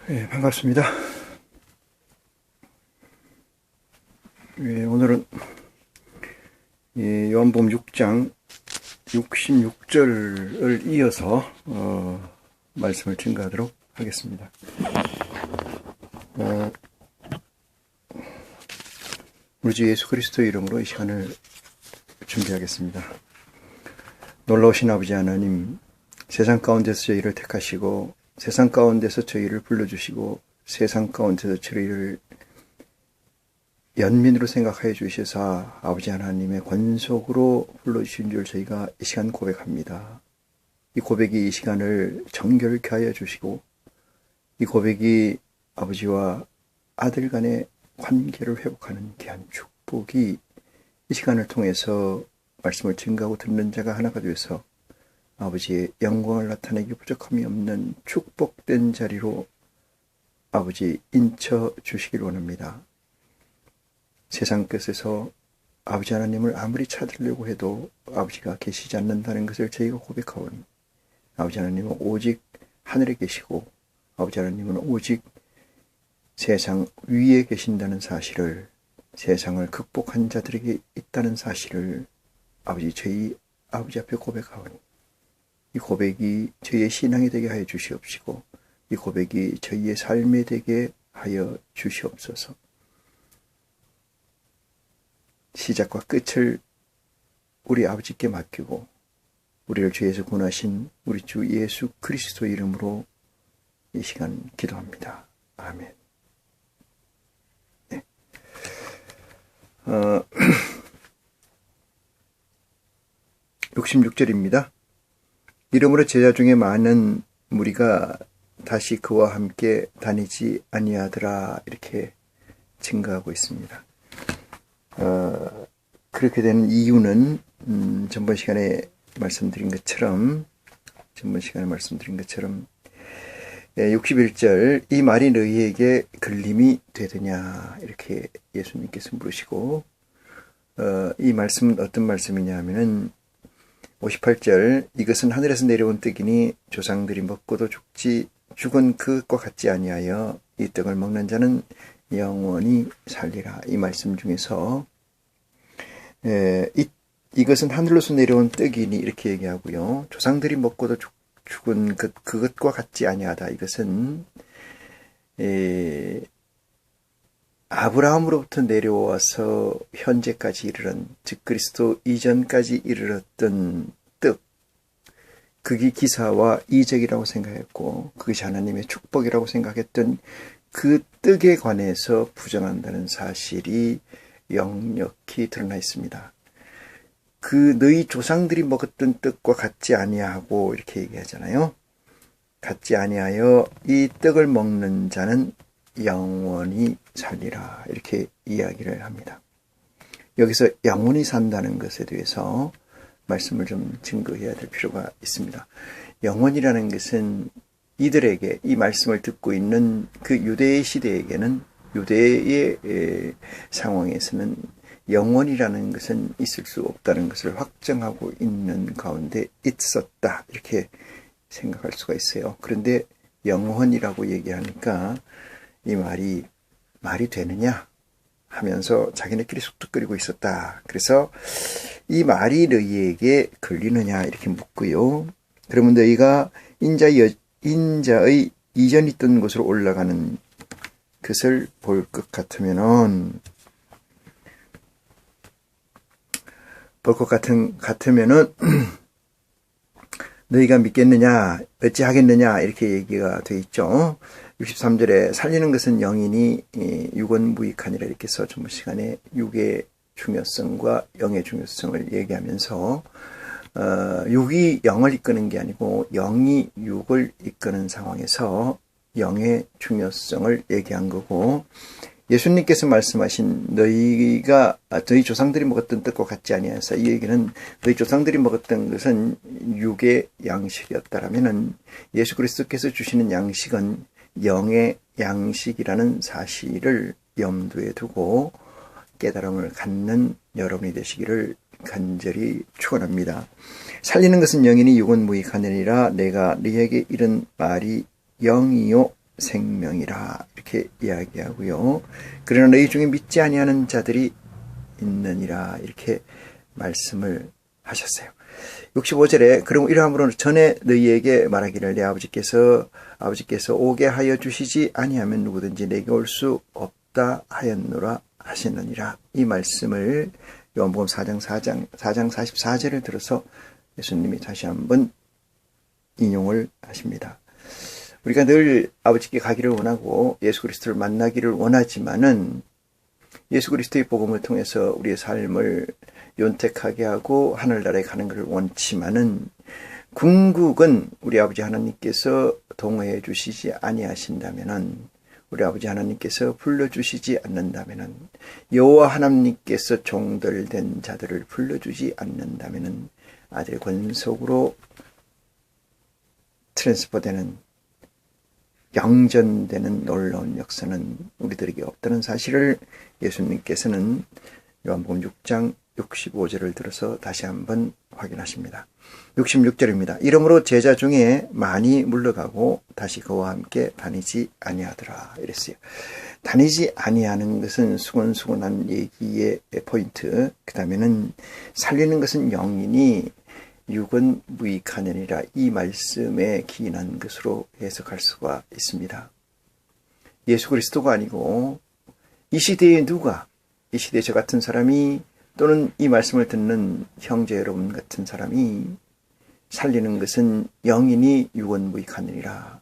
예, 반갑습니다. 예, 오늘은 요한복음 6장 66절을 이어서 말씀을 증거하도록 하겠습니다. 우리 주 예수 그리스도의 이름으로 이 시간을 준비하겠습니다. 놀라우신 아버지 하나님, 세상 가운데서 저희를 택하시고 세상 가운데서 저희를 불러주시고 세상 가운데서 저희를 연민으로 생각하여 주셔서 아버지 하나님의 권속으로 불러주신 줄 저희가 이 시간 고백합니다. 이 고백이 이 시간을 정결케 하여 주시고 이 고백이 아버지와 아들 간의 관계를 회복하는 귀한 축복이 이 시간을 통해서 말씀을 증거하고 듣는 자가 하나가 되어서 아버지의 영광을 나타내기 부족함이 없는 축복된 자리로 아버지 인쳐 주시길 원합니다. 세상 끝에서 아버지 하나님을 아무리 찾으려고 해도 아버지가 계시지 않는다는 것을 저희가 고백하오니 아버지 하나님은 오직 하늘에 계시고 아버지 하나님은 오직 세상 위에 계신다는 사실을, 세상을 극복한 자들에게 있다는 사실을 저희 아버지 앞에 고백하오니 이 고백이 저희의 신앙이 되게 하여 주시옵시고 이 고백이 저희의 삶에 되게 하여 주시옵소서. 시작과 끝을 우리 아버지께 맡기고 우리를 죄에서 구원하신 우리 주 예수 그리스도 이름으로 이 시간 기도합니다. 아멘. 네. 66절입니다. 이러므로 제자 중에 많은 무리가 다시 그와 함께 다니지 아니하더라, 이렇게 증거하고 있습니다. 그렇게 되는 이유는 전번 시간에 말씀드린 것처럼 61절 이 말이 너희에게 걸림이 되느냐, 이렇게 예수님께서 물으시고 이 말씀은 어떤 말씀이냐 하면은 58절 이것은 하늘에서 내려온 떡이니 조상들이 먹고도 죽은 그것과 같지 아니하여 이 떡을 먹는 자는 영원히 살리라. 이 말씀 중에서 이것은 하늘로서 내려온 떡이니 이렇게 얘기하고요. 조상들이 먹고도 죽은 그것과 같지 아니하다. 이것은 아브라함으로부터 내려와서 현재까지 이르른, 즉 그리스도 이전까지 이르렀던 떡, 그게 기사와 이적이라고 생각했고 그것이 하나님의 축복이라고 생각했던 그 떡에 관해서 부정한다는 사실이 역력히 드러나 있습니다. 그 너희 조상들이 먹었던 떡과 같지 아니하고 이렇게 얘기하잖아요. 같지 아니하여 이 떡을 먹는 자는 영원히 살리라, 이렇게 이야기를 합니다. 여기서 영원히 산다는 것에 대해서 말씀을 좀 증거해야 될 필요가 있습니다. 영원이라는 것은 이들에게, 이 말씀을 듣고 있는 그 유대의 시대에게는, 유대의 상황에서는 영원이라는 것은 있을 수 없다는 것을 확정하고 있는 가운데 있었다, 이렇게 생각할 수가 있어요. 그런데 영원이라고 얘기하니까 이 말이 되느냐 하면서 자기네끼리 쑥덕거리고 있었다. 그래서 이 말이 너희에게 걸리느냐 이렇게 묻고요. 그러면 너희가 인자의 이전에 있던 곳으로 올라가는 것을 볼 것 같으면은 너희가 믿겠느냐, 어찌하겠느냐, 이렇게 얘기가 되어 있죠. 63절에 살리는 것은 영이니 육은 무익하니라, 이렇게 해서 전번 시간에 육의 중요성과 영의 중요성을 얘기하면서 육이 영을 이끄는 게 아니고 영이 육을 이끄는 상황에서 영의 중요성을 얘기한 거고, 예수님께서 말씀하신 너희 조상들이 먹었던 떡과 같지 아니하여서, 이 얘기는 너희 조상들이 먹었던 것은 육의 양식이었다라면은 예수 그리스도께서 주시는 양식은 영의 양식이라는 사실을 염두에 두고 깨달음을 갖는 여러분이 되시기를 간절히 축원합니다. 살리는 것은 영이니 육은 무익하느니라. 내가 너희에게 이른 말이 영이요 생명이라 이렇게 이야기하고요. 그러나 너희 중에 믿지 아니하는 자들이 있느니라 이렇게 말씀을 하셨어요. 65절에 그럼 이러함으로 전에 너희에게 말하기를 내 아버지께서 오게 하여 주시지 아니하면 누구든지 내게 올 수 없다 하였노라 하시느니라. 이 말씀을 요한복음 4장 44절을 들어서 예수님이 다시 한번 인용을 하십니다. 우리가 늘 아버지께 가기를 원하고 예수 그리스도를 만나기를 원하지만은 예수 그리스도의 복음을 통해서 우리의 삶을 윤택하게 하고 하늘나라에 가는 것을 원치만은 궁극은 우리 아버지 하나님께서 동의해 주시지 아니하신다면은, 우리 아버지 하나님께서 불러주시지 않는다면은, 여호와 하나님께서 종들된 자들을 불러주지 않는다면은 아들의 권속으로 트랜스퍼되는, 영전되는 놀라운 역사는 우리들에게 없다는 사실을 예수님께서는 요한복음 6장 65절을 들어서 다시 한번 확인하십니다. 66절입니다. 이러므로 제자 중에 많이 물러가고 다시 그와 함께 다니지 아니하더라 이랬어요. 다니지 아니하는 것은 수근수근한 얘기의 포인트. 그 다음에는 살리는 것은 영이니 육은 무익하느니라, 이 말씀에 기인한 것으로 해석할 수가 있습니다. 예수 그리스도가 아니고 이 시대에 누가, 이 시대에 저 같은 사람이 또는 이 말씀을 듣는 형제 여러분 같은 사람이 살리는 것은 영이니 육은 무익하느니라.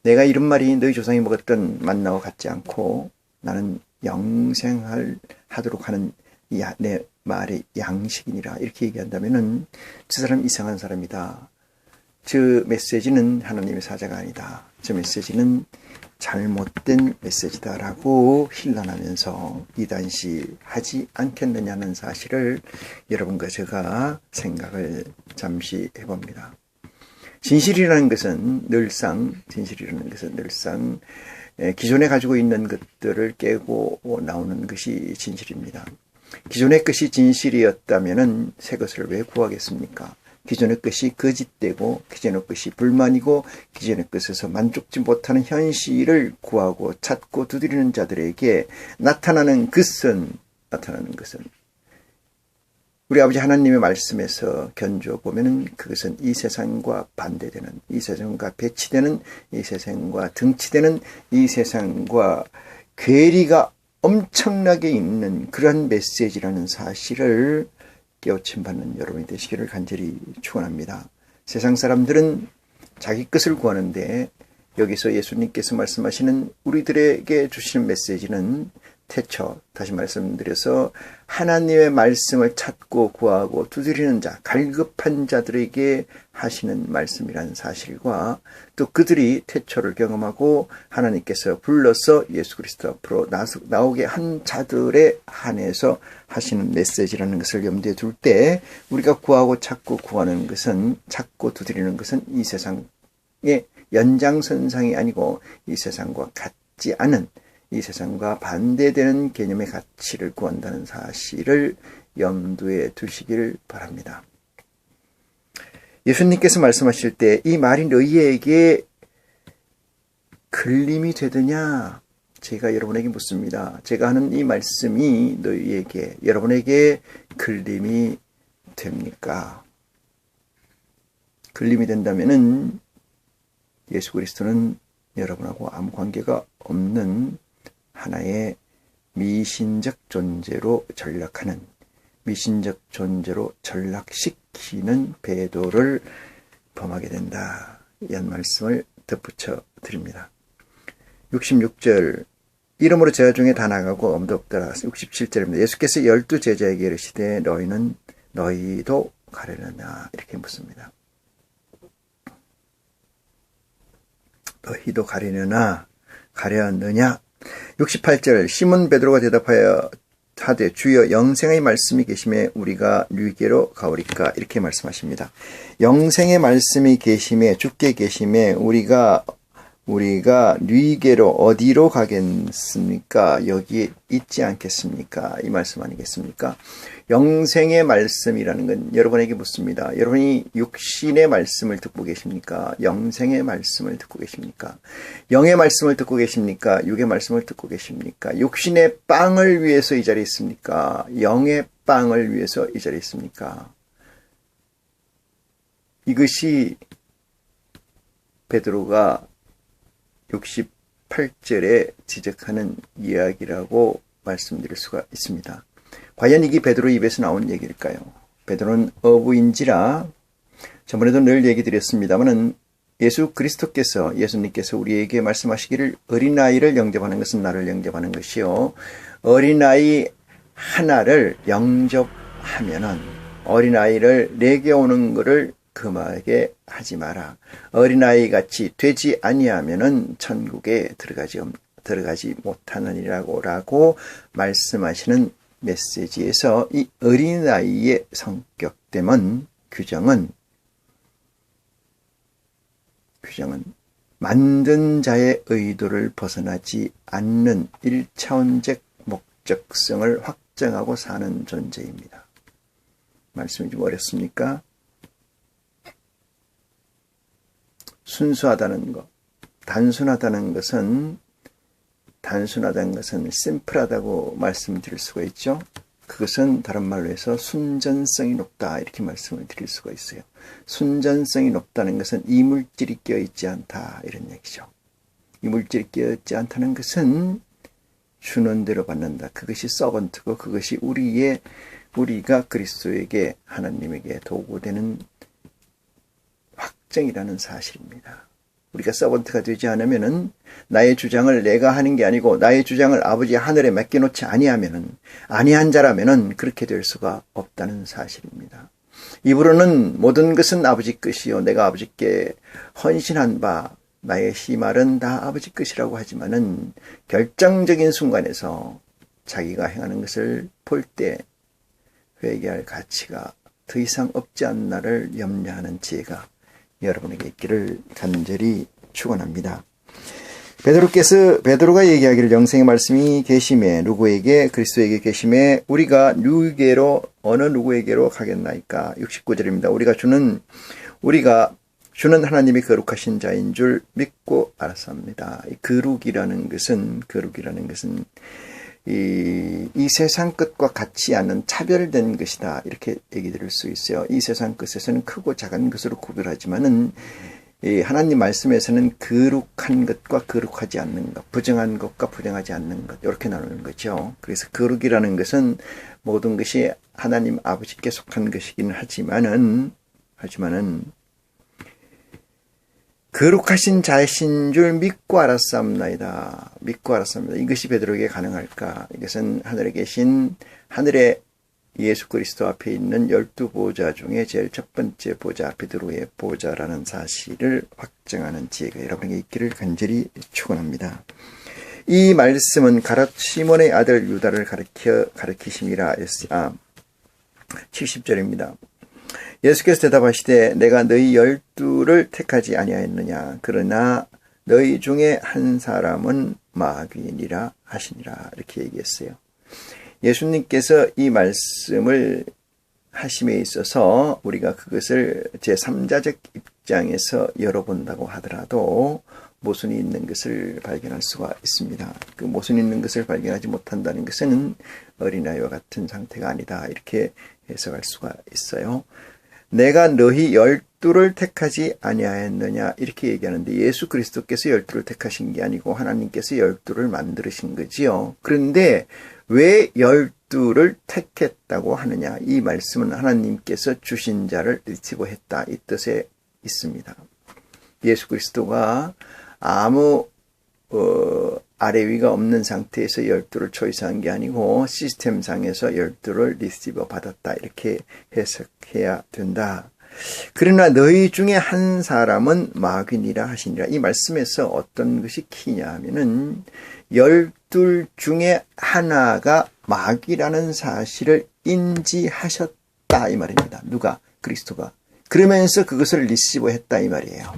내가 이런 말이 너희 조상이 먹었던 만나와 같지 않고 나는 영생하도록 하는 내 말의 양식이니라 이렇게 얘기한다면은 저 사람 이상한 사람이다. 저 메시지는 하나님의 사자가 아니다. 저 메시지는 잘못된 메시지다라고 힐난하면서 이단시하지 않겠느냐는 사실을 여러분과 제가 생각을 잠시 해봅니다. 진실이라는 것은 늘상 기존에 가지고 있는 것들을 깨고 나오는 것이 진실입니다. 기존의 것이 진실이었다면 새 것을 왜 구하겠습니까? 기존의 것이 거짓되고 기존의 것이 불만이고 기존의 것에서 만족지 못하는 현실을 구하고 찾고 두드리는 자들에게 나타나는 것은 우리 아버지 하나님의 말씀에서 견주어보면 그것은 이 세상과 반대되는, 이 세상과 배치되는, 이 세상과 등치되는, 이 세상과 괴리가 엄청나게 있는 그러한 메시지라는 사실을 깨우침 받는 여러분이 되시기를 간절히 축원합니다. 세상 사람들은 자기 것을 구하는데 여기서 예수님께서 말씀하시는 우리들에게 주시는 메시지는 태초, 다시 말씀드려서 하나님의 말씀을 찾고 구하고 두드리는 자, 갈급한 자들에게 하시는 말씀이라는 사실과 또 그들이 태초를 경험하고 하나님께서 불러서 예수 그리스도 앞으로 나오게 한 자들에 한해서 하시는 메시지라는 것을 염두에 둘 때 우리가 구하고 찾고 구하는 것은, 찾고 두드리는 것은 이 세상의 연장선상이 아니고 이 세상과 같지 않은, 이 세상과 반대되는 개념의 가치를 구한다는 사실을 염두에 두시길 바랍니다. 예수님께서 말씀하실 때 이 말이 너희에게 걸림이 되느냐? 제가 여러분에게 묻습니다. 제가 하는 이 말씀이 너희에게, 여러분에게 걸림이 됩니까? 걸림이 된다면은 예수 그리스도는 여러분하고 아무 관계가 없는 하나의 미신적 존재로 전락하는, 미신적 존재로 전락시키는 배도를 범하게 된다. 이런 말씀을 덧붙여 드립니다. 66절, 이러므로 제자 중에 다 나가고 엄도 없더라. 67절입니다. 예수께서 12 제자에게 이르시되 너희도 가려느냐 이렇게 묻습니다. 너희도 가려느냐? 68절, 시몬 베드로가 대답하여 하되 주여 영생의 말씀이 계심에 우리가 누이게로 가오리까 이렇게 말씀하십니다. 영생의 말씀이 계심에, 주께 계심에 우리가 우리가 뉘게로 어디로 가겠습니까? 여기에 있지 않겠습니까? 이 말씀 아니겠습니까? 영생의 말씀이라는 건 여러분에게 묻습니다. 여러분이 육신의 말씀을 듣고 계십니까? 영생의 말씀을 듣고 계십니까? 영의 말씀을 듣고 계십니까? 육의 말씀을 듣고 계십니까? 육신의 빵을 위해서 이 자리에 있습니까? 영의 빵을 위해서 이 자리에 있습니까? 이것이 베드로가 68절에 지적하는 이야기라고 말씀드릴 수가 있습니다. 과연 이게 베드로 입에서 나온 얘기일까요? 베드로는 어부인지라 저번에도 늘 얘기 드렸습니다마는 예수님께서 우리에게 말씀하시기를 어린아이를 영접하는 것은 나를 영접하는 것이요. 어린아이 하나를 영접하면은 어린아이를 내게 오는 것을 금하게 하지 마라. 어린아이 같이 되지 아니하면은 천국에 들어가지 못하느니라고 말씀하시는 메시지에서 이 어린아이의 성격됨은 규정은 만든 자의 의도를 벗어나지 않는 1차원적 목적성을 확정하고 사는 존재입니다. 말씀이 좀 어렵습니까? 순수하다는 것, 단순하다는 것은 심플하다고 말씀드릴 수가 있죠. 그것은 다른 말로 해서 순전성이 높다 이렇게 말씀을 드릴 수가 있어요. 순전성이 높다는 것은 이물질이 껴있지 않다 이런 얘기죠. 이물질이 껴있지 않다는 것은 주는 대로 받는다. 그것이 서번트고 그것이 우리가 그리스도에게 하나님에게 도구되는 확정이라는 사실입니다. 우리가 서번트가 되지 않으면은 나의 주장을 내가 하는 게 아니고 나의 주장을 아버지 하늘에 맡겨놓지 아니한 자라면은 그렇게 될 수가 없다는 사실입니다. 입으로는 모든 것은 아버지 것이요 내가 아버지께 헌신한 바 나의 희말은 다 아버지 것이라고 하지만은 결정적인 순간에서 자기가 행하는 것을 볼 때 회개할 가치가 더 이상 없지 않나를 염려하는 지혜가 여러분에게 있기를 간절히 축원합니다. 베드로가 얘기하기를 영생의 말씀이 계심에 그리스도에게 계심에 우리가 어느 누구에게로 가겠나이까. 69절입니다. 우리가 주는 하나님이 거룩하신 자인 줄 믿고 알았습니다. 거룩이라는 것은 이 세상 것과 같지 않은 차별된 것이다 이렇게 얘기 드릴 수 있어요. 이 세상 것에서는 크고 작은 것으로 구별하지만은 하나님 말씀에서는 거룩한 것과 거룩하지 않는 것, 부정한 것과 부정하지 않는 것 이렇게 나누는 거죠. 그래서 거룩이라는 것은 모든 것이 하나님 아버지께 속한 것이긴 하지만은 거룩하신 자신 줄 믿고 알았사옵나이다. 이것이 베드로에게 가능할까? 이것은 하늘에 예수 그리스도 앞에 있는 12보좌 중에 제일 첫 번째 보좌, 베드로의 보좌라는 사실을 확정하는 지혜가 여러분에게 있기를 간절히 축원합니다. 이 말씀은 시몬의 아들 유다를 가리키심이라. 70절입니다. 예수께서 대답하시되 내가 너희 12를 택하지 아니하였느냐. 그러나 너희 중에 한 사람은 마귀니라 하시니라. 이렇게 얘기했어요. 예수님께서 이 말씀을 하심에 있어서 우리가 그것을 제3자적 입장에서 열어본다고 하더라도 모순이 있는 것을 발견할 수가 있습니다. 그 모순이 있는 것을 발견하지 못한다는 것은 어린아이와 같은 상태가 아니다. 이렇게 해석할 수가 있어요. 내가 너희 12를 택하지 아니하였느냐 이렇게 얘기하는데 예수 그리스도께서 12를 택하신 게 아니고 하나님께서 12를 만드신 거지요. 그런데 왜 12를 택했다고 하느냐. 이 말씀은 하나님께서 주신 자를 리시브했다 이 뜻에 있습니다. 예수 그리스도가 아무 아래 위가 없는 상태에서 12를 초이스한 게 아니고 시스템상에서 12를 리시브 받았다 이렇게 해석해야 된다. 그러나 너희 중에 한 사람은 마귀니라 하시니라. 이 말씀에서 어떤 것이 키냐 하면은 12 중에 하나가 마귀라는 사실을 인지하셨다 이 말입니다. 누가? 그리스도가. 그러면서 그것을 리시브 했다 이 말이에요.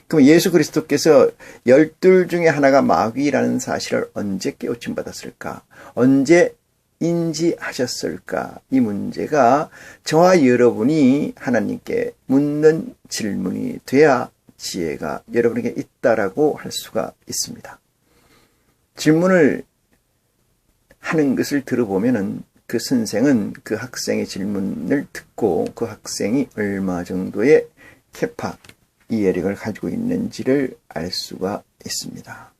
그럼 예수 그리스도께서 12 중에 하나가 마귀라는 사실을 언제 깨우침 받았을까? 언제 인지하셨을까? 이 문제가 저와 여러분이 하나님께 묻는 질문이 돼야 지혜가 여러분에게 있다라고 할 수가 있습니다. 질문을 하는 것을 들어보면은 그 선생은 그 학생의 질문을 듣고 그 학생이 얼마 정도의 캐파, 이해력을 가지고 있는지를 알 수가 있습니다.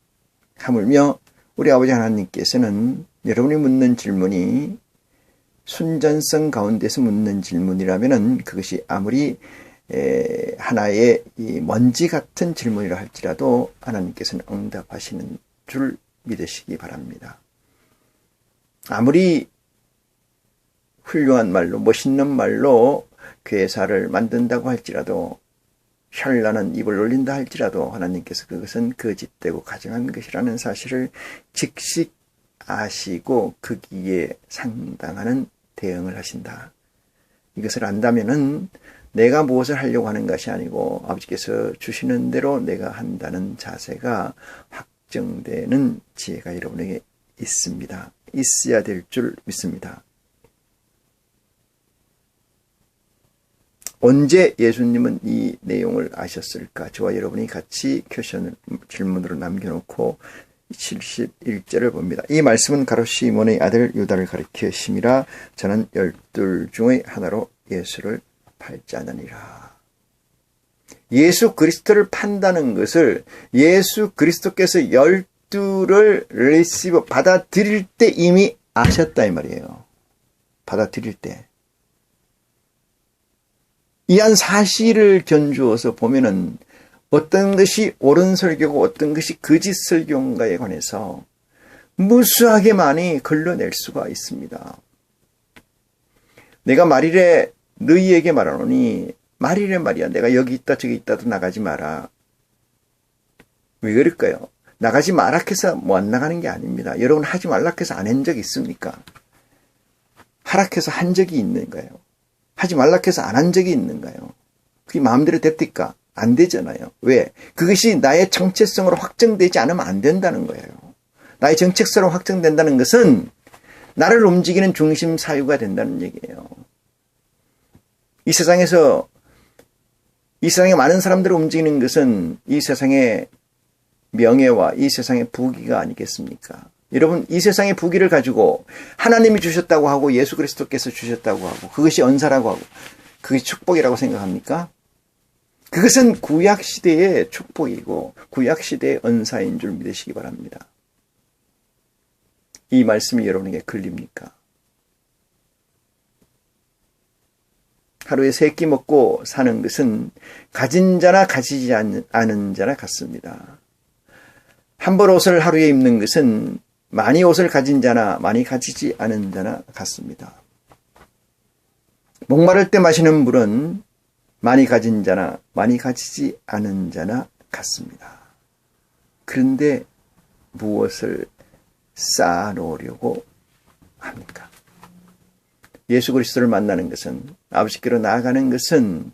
하물며 우리 아버지 하나님께서는 여러분이 묻는 질문이 순전성 가운데서 묻는 질문이라면은 그것이 아무리 하나의 이 먼지 같은 질문이라 할지라도 하나님께서는 응답하시는 줄 믿으시기 바랍니다. 아무리 훌륭한 말로, 멋있는 말로 괴사를 만든다고 할지라도, 현란한 입을 올린다 할지라도 하나님께서 그것은 거짓되고 가증한 것이라는 사실을 즉시 아시고 거기에 상당한 대응을 하신다. 이것을 안다면은 내가 무엇을 하려고 하는 것이 아니고 아버지께서 주시는 대로 내가 한다는 자세가 확정되는 지혜가 여러분에게 있습니다. 있어야 될 줄 믿습니다. 언제 예수님은 이 내용을 아셨을까? 저와 여러분이 같이 퀘션을 질문으로 남겨놓고 71절을 봅니다. 이 말씀은 가롯 시몬의 아들 유다를 가리켜 심이라. 저는 12 중의 하나로 예수를 팔지 않으니라. 예수 그리스도를 판다는 것을 예수 그리스도께서 12를 리시브 받아들일 때 이미 아셨다 이 말이에요. 받아들일 때. 이한 사실을 견주어서 보면은 어떤 것이 옳은 설교고 어떤 것이 거짓 설교인가에 관해서 무수하게 많이 걸러낼 수가 있습니다. 내가 말일에 너희에게 말하노니 말일에 말이야 내가 여기 있다 저기 있다도 나가지 마라. 왜 그럴까요? 나가지 마라 해서 뭐 안 나가는 게 아닙니다. 여러분 하지 말라 해서 안 한 적 있습니까? 하락해서 한 적이 있는가요? 하지 말라 해서 안 한 적이 있는가요? 그게 마음대로 됩니까? 안 되잖아요. 왜? 그것이 나의 정체성으로 확정되지 않으면 안 된다는 거예요. 나의 정체성으로 확정된다는 것은 나를 움직이는 중심 사유가 된다는 얘기예요. 이 세상에 많은 사람들을 움직이는 것은 이 세상의 명예와 이 세상의 부귀가 아니겠습니까? 여러분 이 세상의 부귀를 가지고 하나님이 주셨다고 하고 예수 그리스도께서 주셨다고 하고 그것이 언사라고 하고 그것이 축복이라고 생각합니까? 그것은 구약시대의 축복이고 구약시대의 언사인 줄 믿으시기 바랍니다. 이 말씀이 여러분에게 걸립니까? 하루에 3끼 먹고 사는 것은 가진 자나 가지지 않은 자나 같습니다. 한 벌 옷을 하루에 입는 것은 많이 옷을 가진 자나 많이 가지지 않은 자나 같습니다. 목마를 때 마시는 물은 많이 가진 자나 많이 가지지 않은 자나 같습니다. 그런데 무엇을 쌓아놓으려고 합니까? 예수 그리스도를 만나는 것은 아버지께로 나아가는 것은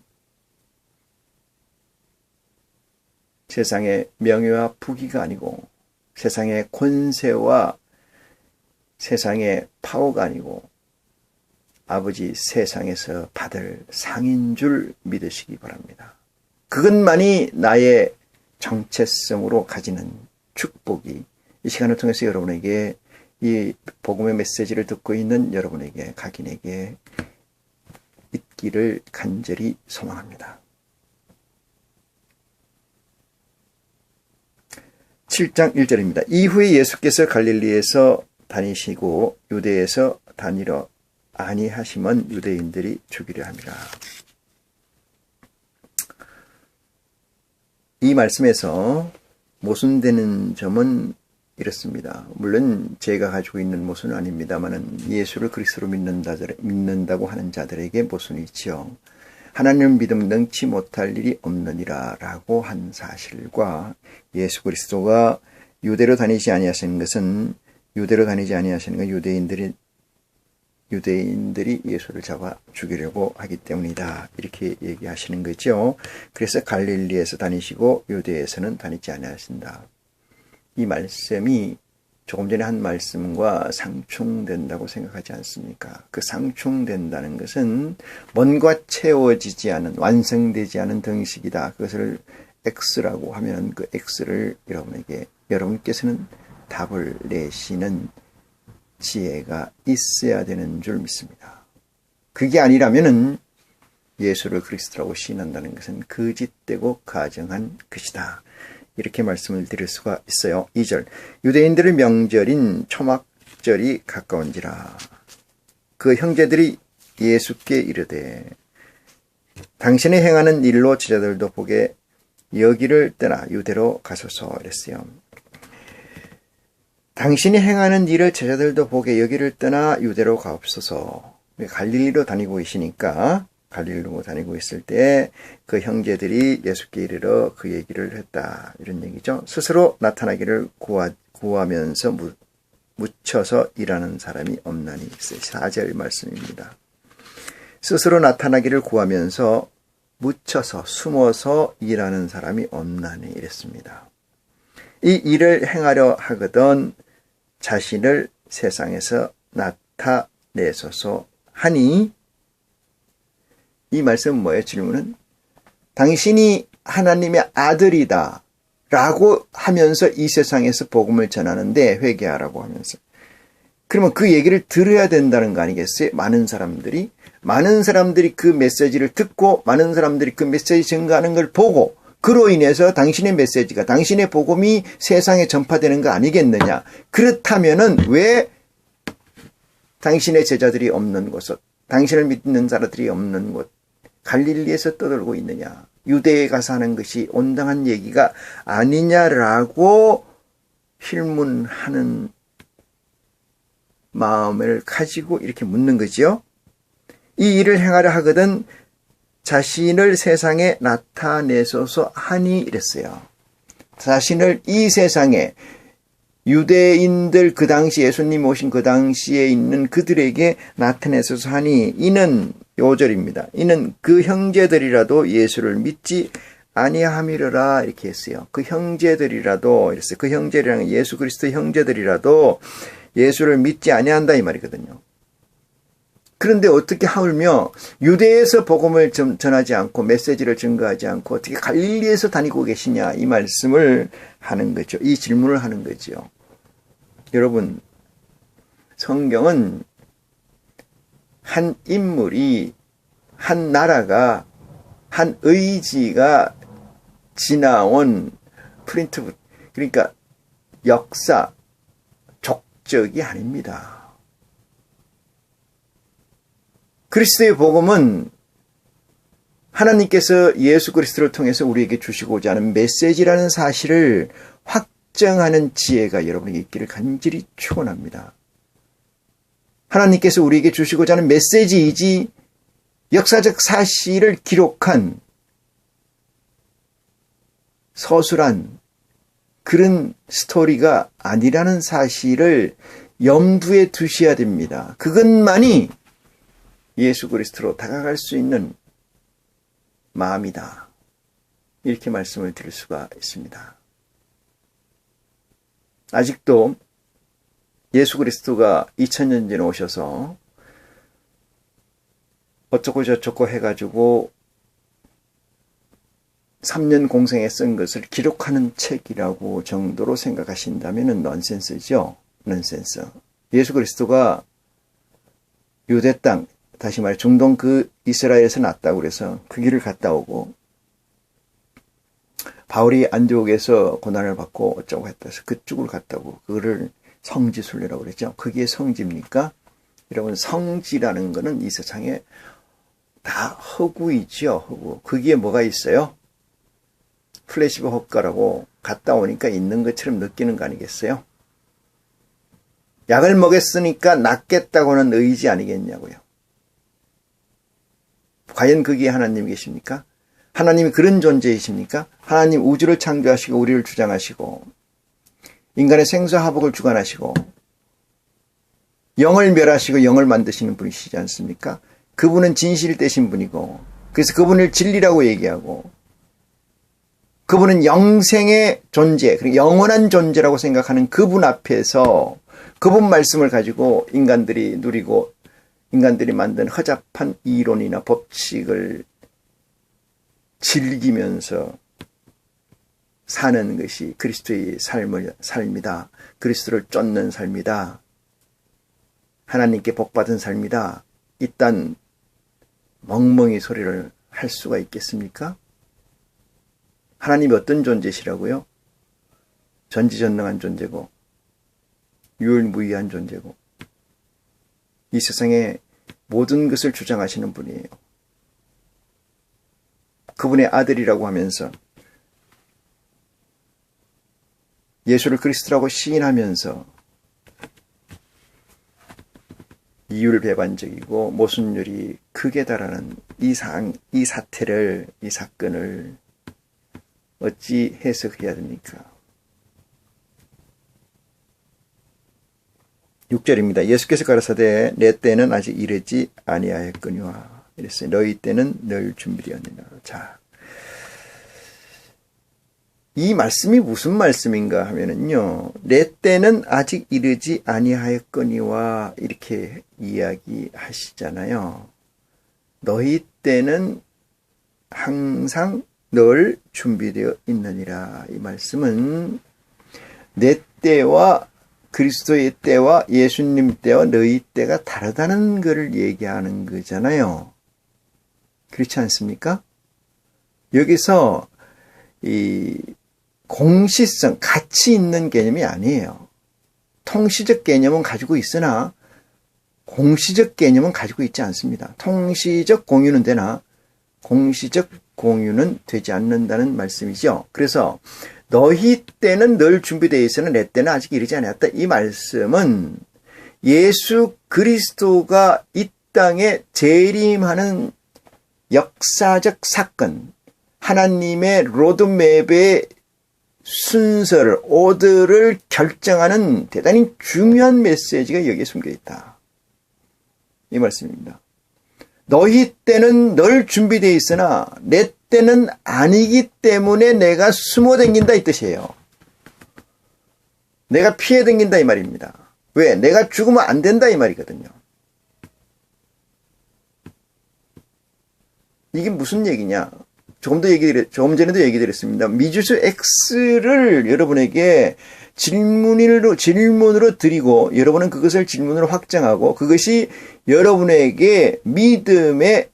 세상의 명예와 부귀가 아니고 세상의 권세와 세상의 파워가 아니고 아버지 세상에서 받을 상인 줄 믿으시기 바랍니다. 그것만이 나의 정체성으로 가지는 축복이 이 시간을 통해서 여러분에게 이 복음의 메시지를 듣고 있는 여러분에게 각인에게 있기를 간절히 소망합니다. 7장 1절입니다. 이후에 예수께서 갈릴리에서 다니시고 유대에서 다니러 아니하심은 유대인들이 죽이려 함이라. 이 말씀에서 모순되는 점은 이렇습니다. 물론 제가 가지고 있는 모순은 아닙니다만 예수를 그리스도로 믿는다고 하는 자들에게 모순이 있지요. 하나님을 믿음 능치 못할 일이 없느니라 라고 한 사실과 예수 그리스도가 유대로 다니지 아니하시는 것은 유대인들이 유대인들이 예수를 잡아 죽이려고 하기 때문이다. 이렇게 얘기하시는 거죠. 그래서 갈릴리에서 다니시고 유대에서는 다니지 아니하신다. 이 말씀이 조금 전에 한 말씀과 상충된다고 생각하지 않습니까? 그 상충된다는 것은 뭔가 채워지지 않은, 완성되지 않은 덩식이다. 그것을 X라고 하면 그 X를 여러분께서는 답을 내시는 지혜가 있어야 되는 줄 믿습니다. 그게 아니라면은 예수를 그리스도라고 시인한다는 것은 거짓되고 가정한 것이다. 이렇게 말씀을 드릴 수가 있어요. 2절, 유대인들의 명절인 초막절이 가까운지라 그 형제들이 예수께 이르되 당신이 행하는 일로 제자들도 보게 여기를 떠나 유대로 가소서 이랬어요. 당신이 행하는 일을 제자들도 보게 여기를 떠나 유대로 가옵소서. 갈릴리로 다니고 계시니까 갈릴리로 다니고 있을 때 그 형제들이 예수께 이르러 그 얘기를 했다. 이런 얘기죠. 스스로 나타나기를 구하면서 묻혀서 일하는 사람이 없나니. 4절 말씀입니다. 스스로 나타나기를 구하면서 묻혀서 숨어서 일하는 사람이 없나니 이랬습니다. 이 일을 행하려 하거든 자신을 세상에서 나타내소서 하니, 이 말씀은 뭐예요? 질문은 당신이 하나님의 아들이다 라고 하면서 이 세상에서 복음을 전하는데, 회개하라고 하면서, 그러면 그 얘기를 들어야 된다는 거 아니겠어요? 많은 사람들이 그 메시지를 듣고 많은 사람들이 그 메시지 증가하는 걸 보고, 그로 인해서 당신의 메시지가, 당신의 복음이 세상에 전파되는 거 아니겠느냐. 그렇다면은 왜 당신의 제자들이 없는 곳, 당신을 믿는 사람들이 없는 곳, 갈릴리에서 떠돌고 있느냐. 유대에 가서 하는 것이 온당한 얘기가 아니냐라고 질문하는 마음을 가지고 이렇게 묻는 거죠. 이 일을 행하려 하거든 자신을 세상에 나타내소서 하니 이랬어요. 자신을 이 세상에, 유대인들 그 당시 예수님 오신 그 당시에 있는 그들에게 나타내소서 하니, 이는 5절입니다. 이는 그 형제들이라도 예수를 믿지 아니함이러라 이렇게 했어요. 그 형제들이라도 이랬어요. 그 형제들이라는 예수 그리스도 형제들이라도 예수를 믿지 아니한다 이 말이거든요. 그런데 어떻게 하물며 유대에서 복음을 전하지 않고 메시지를 증거하지 않고 어떻게 갈릴리에서 다니고 계시냐, 이 말씀을 하는 거죠. 이 질문을 하는 거죠. 여러분, 성경은 한 인물이, 한 나라가, 한 의지가 지나온 프린트, 그러니까 역사, 족적이 아닙니다. 그리스도의 복음은 하나님께서 예수 그리스도를 통해서 우리에게 주시고자 하는 메시지라는 사실을 확정하는 지혜가 여러분에게 있기를 간절히 축원합니다. 하나님께서 우리에게 주시고자 하는 메시지이지 역사적 사실을 기록한 서술한 그런 스토리가 아니라는 사실을 염두에 두셔야 됩니다. 그것만이 예수 그리스도로 다가갈 수 있는 마음이다. 이렇게 말씀을 드릴 수가 있습니다. 아직도 예수 그리스도가 2000년 전에 오셔서 어쩌고 저쩌고 해가지고 3년 공생에 쓴 것을 기록하는 책이라고 정도로 생각하신다면 넌센스죠. 넌센스. 예수 그리스도가 유대 땅, 다시 말해 중동 그 이스라엘에서 났다고 그래서 그 길을 갔다 오고, 바울이 안디옥에서 고난을 받고 어쩌고 했다 해서 그쪽으로 갔다고, 그거를 성지순례라고 그랬죠. 그게 성지입니까? 여러분, 성지라는 거는 이 세상에 다 허구이죠. 허구. 거기에 뭐가 있어요? 플래시보 효과라고 갔다 오니까 있는 것처럼 느끼는 거 아니겠어요? 약을 먹였으니까 낫겠다고는 의지 아니겠냐고요. 과연 거기에 하나님이 계십니까? 하나님이 그런 존재이십니까? 하나님 우주를 창조하시고 우리를 주장하시고 인간의 생사화복을 주관하시고 영을 멸하시고 영을 만드시는 분이시지 않습니까? 그분은 진실되신 분이고, 그래서 그분을 진리라고 얘기하고, 그분은 영생의 존재, 그리고 영원한 존재라고 생각하는 그분 앞에서 그분 말씀을 가지고 인간들이 누리고 인간들이 만든 허접한 이론이나 법칙을 즐기면서 사는 것이 그리스도의 삶이다. 그리스도를 쫓는 삶이다. 하나님께 복받은 삶이다. 이딴 멍멍이 소리를 할 수가 있겠습니까? 하나님이 어떤 존재시라고요? 전지전능한 존재고 유일무이한 존재고 이 세상의 모든 것을 주장하시는 분이에요. 그분의 아들이라고 하면서 예수를 그리스도라고 시인하면서 이율배반적이고 모순율이 극에 달하는 이 사건을 어찌 해석해야 됩니까? 6절입니다. 예수께서 가라사대 내 때는 아직 이르지 아니하였거니와 이랬어요. 너희 때는 늘 준비되었느니라. 자, 이 말씀이 무슨 말씀인가 하면은요, 내 때는 아직 이르지 아니하였거니와 이렇게 이야기하시잖아요. 너희 때는 항상 늘 준비되어 있느니라. 이 말씀은 내 때와 그리스도의 때와 예수님 때와 너희 때가 다르다는 것을 얘기하는 거잖아요. 그렇지 않습니까? 여기서 이 공시성, 가치 있는 개념이 아니에요. 통시적 개념은 가지고 있으나 공시적 개념은 가지고 있지 않습니다. 통시적 공유는 되나 공시적 공유는 되지 않는다는 말씀이죠. 그래서 너희 때는 늘 준비되어 있으나 내 때는 아직 이르지 않았다. 이 말씀은 예수 그리스도가 이 땅에 재림하는 역사적 사건, 하나님의 로드맵의 순서를, 오더를 결정하는 대단히 중요한 메시지가 여기에 숨겨 있다. 이 말씀입니다. 너희 때는 늘 준비되어 있으나 내 때는 아니기 때문에 내가 숨어 댕긴다 이 뜻이에요. 내가 피해 댕긴다 이 말입니다. 왜? 내가 죽으면 안 된다 이 말이거든요. 이게 무슨 얘기냐? 조금 전에도 얘기 드렸습니다. 미주수 X를 여러분에게 질문으로 드리고 여러분은 그것을 질문으로 확장하고 그것이 여러분에게 믿음의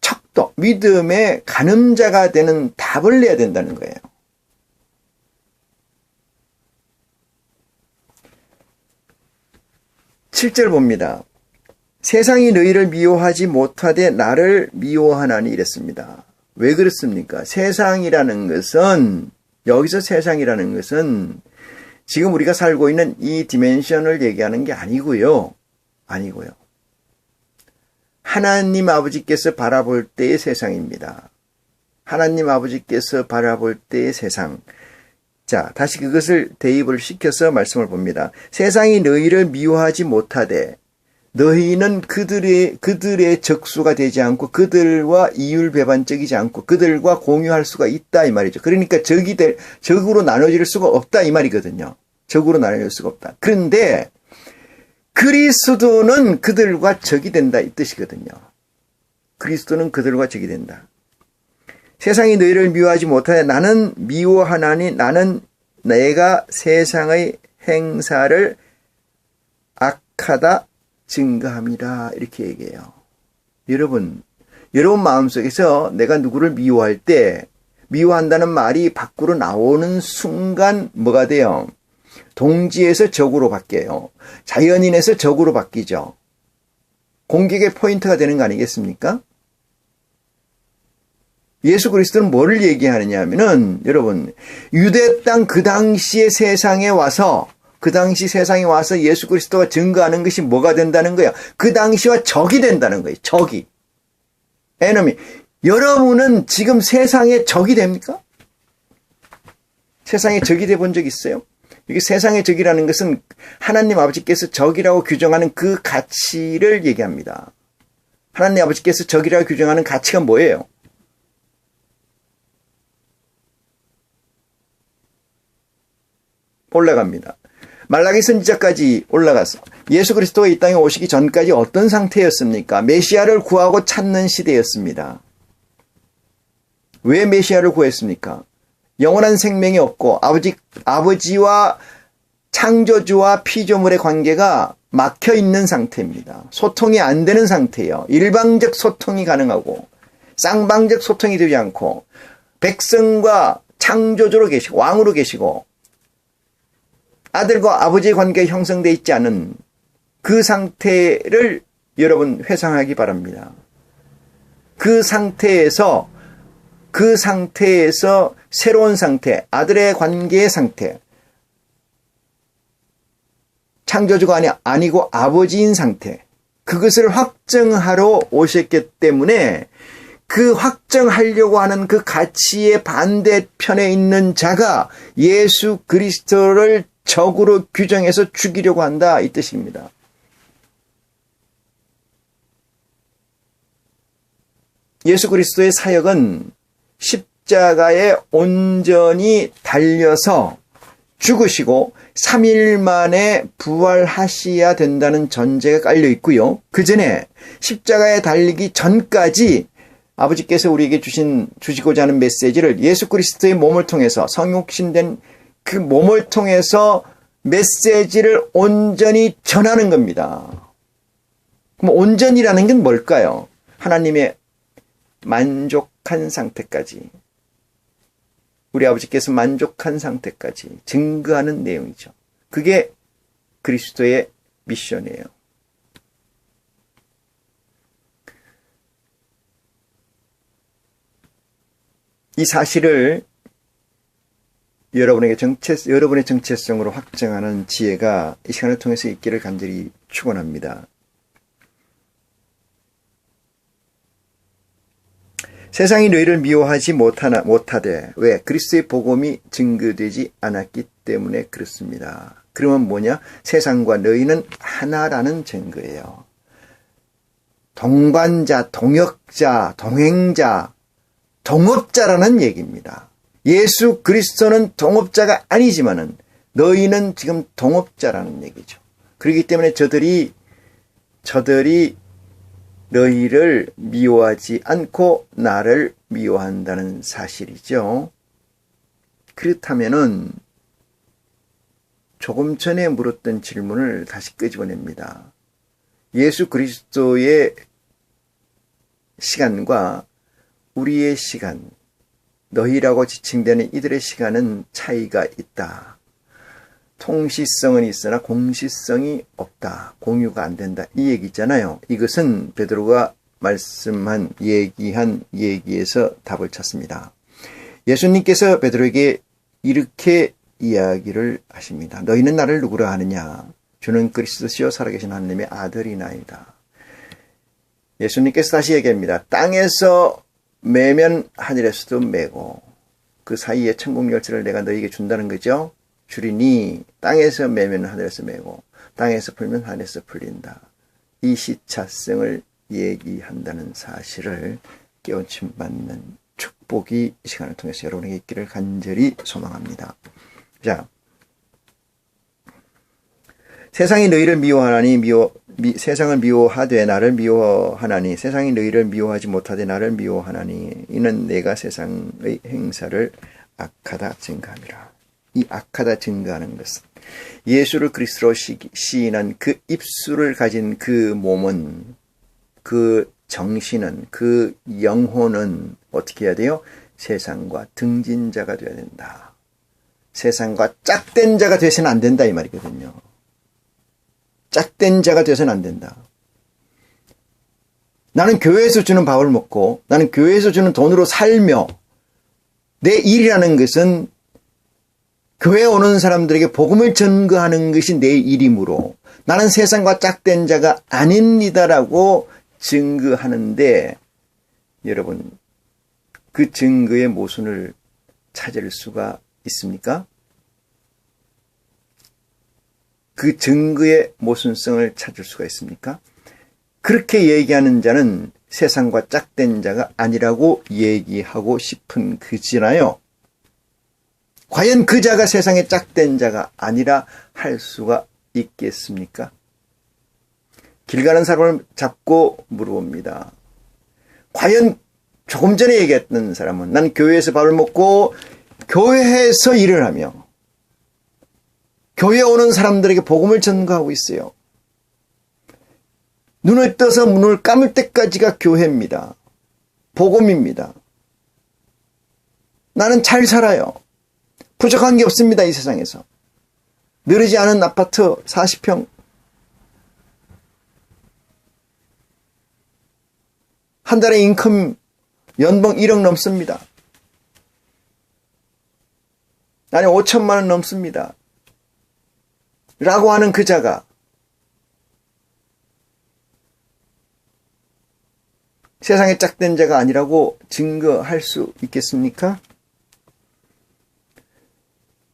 척도, 믿음의 가늠자가 되는 답을 내야 된다는 거예요. (7절) 봅니다. 세상이 너희를 미워하지 못하되 나를 미워하나니 이랬습니다. 왜 그렇습니까? 세상이라는 것은, 여기서 세상이라는 것은 지금 우리가 살고 있는 이 디멘션을 얘기하는 게 아니고요. 하나님 아버지께서 바라볼 때의 세상입니다. 하나님 아버지께서 바라볼 때의 세상. 자, 다시 그것을 대입을 시켜서 말씀을 봅니다. 세상이 너희를 미워하지 못하되 너희는 그들의 적수가 되지 않고 그들과 이율배반적이지 않고 그들과 공유할 수가 있다 이 말이죠. 그러니까 적으로 나눠질 수가 없다 이 말이거든요. 적으로 나눠질 수가 없다. 그런데 그리스도는 그들과 적이 된다 이 뜻이거든요. 그리스도는 그들과 적이 된다. 세상이 너희를 미워하지 못하되 나는 미워하나니 나는 내가 세상의 행사를 악하다 증거함이라 이렇게 얘기해요. 여러분 마음속에서 내가 누구를 미워할 때 미워한다는 말이 밖으로 나오는 순간 뭐가 돼요? 동지에서 적으로 바뀌어요. 자연인에서 적으로 바뀌죠. 공격의 포인트가 되는 거 아니겠습니까? 예수 그리스도는 뭐를 얘기하느냐 하면은 여러분 유대 땅 그 당시의 세상에 와서 예수 그리스도가 증거하는 것이 뭐가 된다는 거예요? 그 당시와 적이 된다는 거예요. 적이. 에너미. 여러분은 지금 세상의 적이 됩니까? 세상의 적이 돼 본 적 있어요? 이게 세상의 적이라는 것은 하나님 아버지께서 적이라고 규정하는 그 가치를 얘기합니다. 하나님 아버지께서 적이라고 규정하는 가치가 뭐예요? 올라갑니다. 말라기 선지자까지 올라가서 예수 그리스도가 이 땅에 오시기 전까지 어떤 상태였습니까? 메시아를 구하고 찾는 시대였습니다. 왜 메시아를 구했습니까? 영원한 생명이 없고 아버지와 창조주와 피조물의 관계가 막혀 있는 상태입니다. 소통이 안 되는 상태예요. 일방적 소통이 가능하고 쌍방적 소통이 되지 않고 백성과 창조주로 계시고 왕으로 계시고 아들과 아버지의 관계가 형성되어 있지 않은 그 상태를 여러분 회상하기 바랍니다. 그 상태에서 새로운 상태, 아들의 관계의 상태, 창조주가 아니고 아버지인 상태, 그것을 확정하러 오셨기 때문에 그 확정하려고 하는 그 가치의 반대편에 있는 자가 예수 그리스도를 적으로 규정해서 죽이려고 한다, 이 뜻입니다. 예수 그리스도의 사역은 십자가에 온전히 달려서 죽으시고 3일 만에 부활하셔야 된다는 전제가 깔려 있고요. 그 전에 십자가에 달리기 전까지 아버지께서 우리에게 주시고자 하는 메시지를 예수 그리스도의 몸을 통해서 성육신된 그 몸을 통해서 메시지를 온전히 전하는 겁니다. 그럼 온전이라는 건 뭘까요? 하나님의 만족한 상태까지, 우리 아버지께서 만족한 상태까지 증거하는 내용이죠. 그게 그리스도의 미션이에요. 이 사실을 여러분의 정체성으로 확정하는 지혜가 이 시간을 통해서 있기를 간절히 축원합니다. 세상이 너희를 미워하지 못하되 왜? 그리스도의 복음이 증거되지 않았기 때문에 그렇습니다. 그러면 뭐냐? 세상과 너희는 하나라는 증거예요. 동반자, 동역자, 동행자, 동업자라는 얘기입니다. 예수 그리스도는 동업자가 아니지만은 너희는 지금 동업자라는 얘기죠. 그렇기 때문에 저들이 너희를 미워하지 않고 나를 미워한다는 사실이죠. 그렇다면은 조금 전에 물었던 질문을 다시 끄집어냅니다. 예수 그리스도의 시간과 우리의 시간, 너희라고 지칭되는 이들의 시간은 차이가 있다. 통시성은 있으나 공시성이 없다. 공유가 안 된다. 이 얘기 있잖아요. 이것은 베드로가 얘기한 얘기에서 답을 찾습니다. 예수님께서 베드로에게 이렇게 이야기를 하십니다. 너희는 나를 누구라 하느냐? 주는 그리스도시요 살아계신 하나님의 아들이나이다. 예수님께서 다시 얘기합니다. 땅에서 매면 하늘에서도 매고 그 사이에 천국 열쇠를 내가 너희에게 준다는 거죠. 주리니 땅에서 매면 하늘에서 매고 땅에서 풀면 하늘에서 풀린다. 이 시차성을 얘기한다는 사실을 깨우침 받는 축복이 이 시간을 통해서 여러분에게 있기를 간절히 소망합니다. 자, 세상이 너희를 미워하나니 세상을 미워하되 나를 미워하나니 세상이 너희를 미워하지 못하되 나를 미워하나니 이는 내가 세상의 행사를 악하다 증거함이라. 이 악하다 증거하는 것은 예수를 그리스도로 시인한 그 입술을 가진 그 몸은, 그 정신은, 그 영혼은 어떻게 해야 돼요? 세상과 등진 자가 되어야 된다. 세상과 짝된 자가 되어서는 안 된다, 이 말이거든요. 짝된 자가 되어서는 안 된다. 나는 교회에서 주는 밥을 먹고 나는 교회에서 주는 돈으로 살며 내 일이라는 것은 교회에 오는 사람들에게 복음을 전거하는 것이 내 일이므로 나는 세상과 짝된 자가 아닙니다라고 증거하는데, 여러분 그 증거의 모순을 찾을 수가 있습니까? 그 증거의 모순성을 찾을 수가 있습니까? 그렇게 얘기하는 자는 세상과 짝된 자가 아니라고 얘기하고 싶은 그지나요. 과연 그 자가 세상에 짝된 자가 아니라 할 수가 있겠습니까? 길 가는 사람을 잡고 물어봅니다. 과연 조금 전에 얘기했던 사람은 난 교회에서 밥을 먹고 교회에서 일을 하며 교회에 오는 사람들에게 복음을 전가하고 있어요. 눈을 떠서 눈을 감을 때까지가 교회입니다. 복음입니다. 나는 잘 살아요. 부족한 게 없습니다. 이 세상에서. 느리지 않은 아파트 40평. 한 달에 인컴 연봉 1억 넘습니다. 아니 5천만 원 넘습니다. 라고 하는 그 자가 세상에 짝된 자가 아니라고 증거할 수 있겠습니까?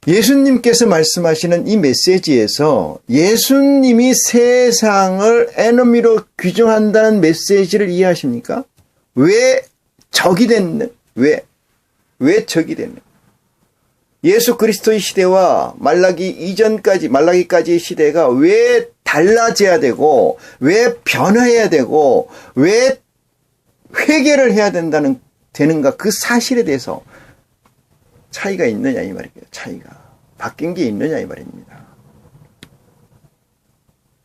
예수님께서 말씀하시는 이 메시지에서 예수님이 세상을 에너미로 규정한다는 메시지를 이해하십니까? 왜 적이 됐는? 왜 적이 됐는? 예수 그리스도의 시대와 말라기까지의 시대가 왜 달라져야 되고, 왜 변화해야 되고, 왜 회개를 해야 되는가, 그 사실에 대해서 차이가 있느냐 이 말이에요. 차이가 바뀐 게 있느냐 이 말입니다.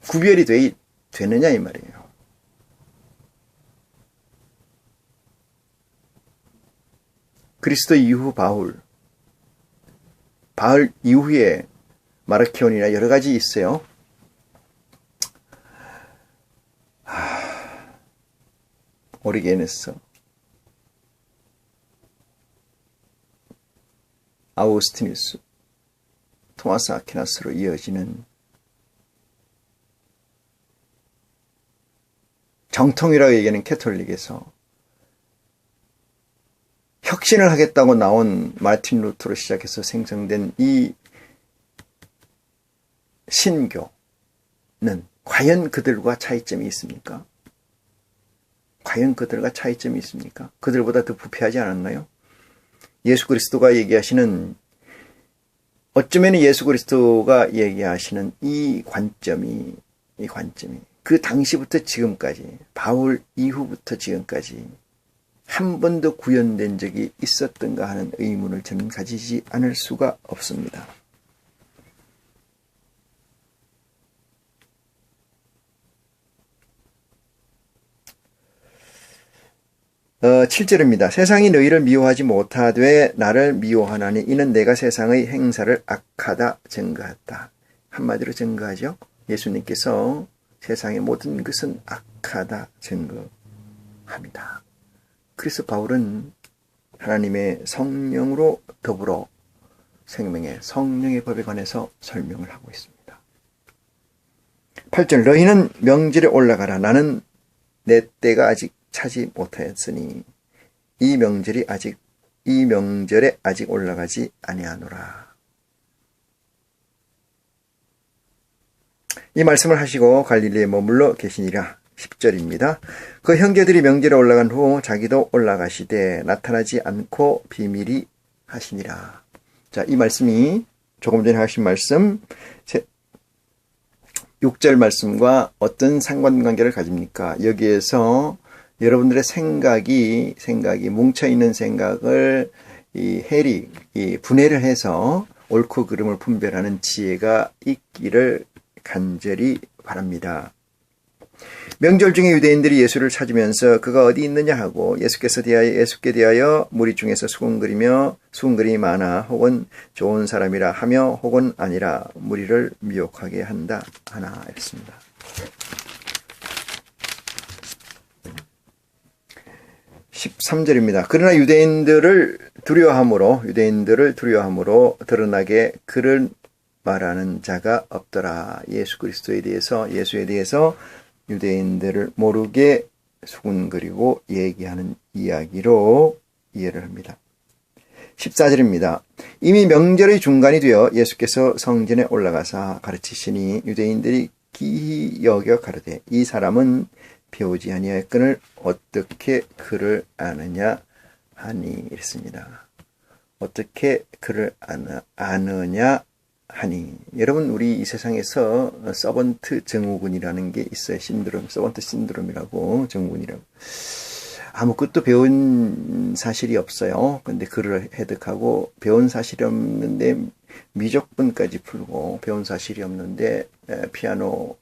구별이 되느냐 이 말이에요. 그리스도 이후 바울 이후에 마르키온이나 여러 가지 있어요. 오리게네스, 아우구스티누스, 토마스 아퀴나스로 이어지는 정통이라고 얘기하는 캐톨릭에서 혁신을 하겠다고 나온 마틴 루터로 시작해서 생성된 이 신교는 과연 그들과 차이점이 있습니까? 과연 그들과 차이점이 있습니까? 그들보다 더 부패하지 않았나요? 예수 그리스도가 얘기하시는, 어쩌면 예수 그리스도가 얘기하시는 이 관점이 그 당시부터 지금까지, 바울 이후부터 지금까지 한 번도 구현된 적이 있었던가 하는 의문을 저는 가지지 않을 수가 없습니다. 7절입니다. 세상이 너희를 미워하지 못하되 나를 미워하나니 이는 내가 세상의 행사를 악하다 증거했다. 한마디로 증거하죠. 예수님께서 세상의 모든 것은 악하다 증거합니다. 그래서 바울은 하나님의 성령으로 더불어 생명의 성령의 법에 관해서 설명을 하고 있습니다. 8절 너희는 명절에 올라가라. 나는 내 때가 아직 차지 못하였으니 이 명절에 아직 올라가지 아니하노라. 이 말씀을 하시고 갈릴리에 머물러 계시니라. 10절입니다. 그 형제들이 명절에 올라간 후 자기도 올라가시되 나타나지 않고 비밀이 하시니라. 자, 이 말씀이 조금 전에 하신 말씀 6절 말씀과 어떤 상관관계를 가집니까? 여기에서 여러분들의 생각이 뭉쳐있는 생각을 분해를 해서 옳고 그름을 분별하는 지혜가 있기를 간절히 바랍니다. 명절 중에 유대인들이 예수를 찾으면서 그가 어디 있느냐 하고 예수께 대하여 무리 중에서 수군거림이 많아 혹은 좋은 사람이라 하며 혹은 아니라 무리를 미혹하게 한다 하나 이랬습니다. 13절입니다. 그러나 유대인들을 두려워함으로 드러나게 그를 말하는 자가 없더라. 예수에 대해서 유대인들을 모르게 수군거리고 얘기하는 이야기로 이해를 합니다. 14절입니다. 이미 명절의 중간이 되어 예수께서 성전에 올라가사 가르치시니 유대인들이 기이 여겨 가르되 이 사람은 배우지 아니하였거늘 어떻게 그를 아느냐 하니 이랬습니다. 어떻게 그를 아느냐 하니. 여러분, 우리 이 세상에서 서번트 증후군이라는 게 있어요. 신드롬, 서번트 신드롬이라고, 증후군이라고. 아무것도 배운 사실이 없어요. 근데 글을 해득하고 배운 사실이 없는데 미적분까지 풀고 배운 사실이 없는데 피아노를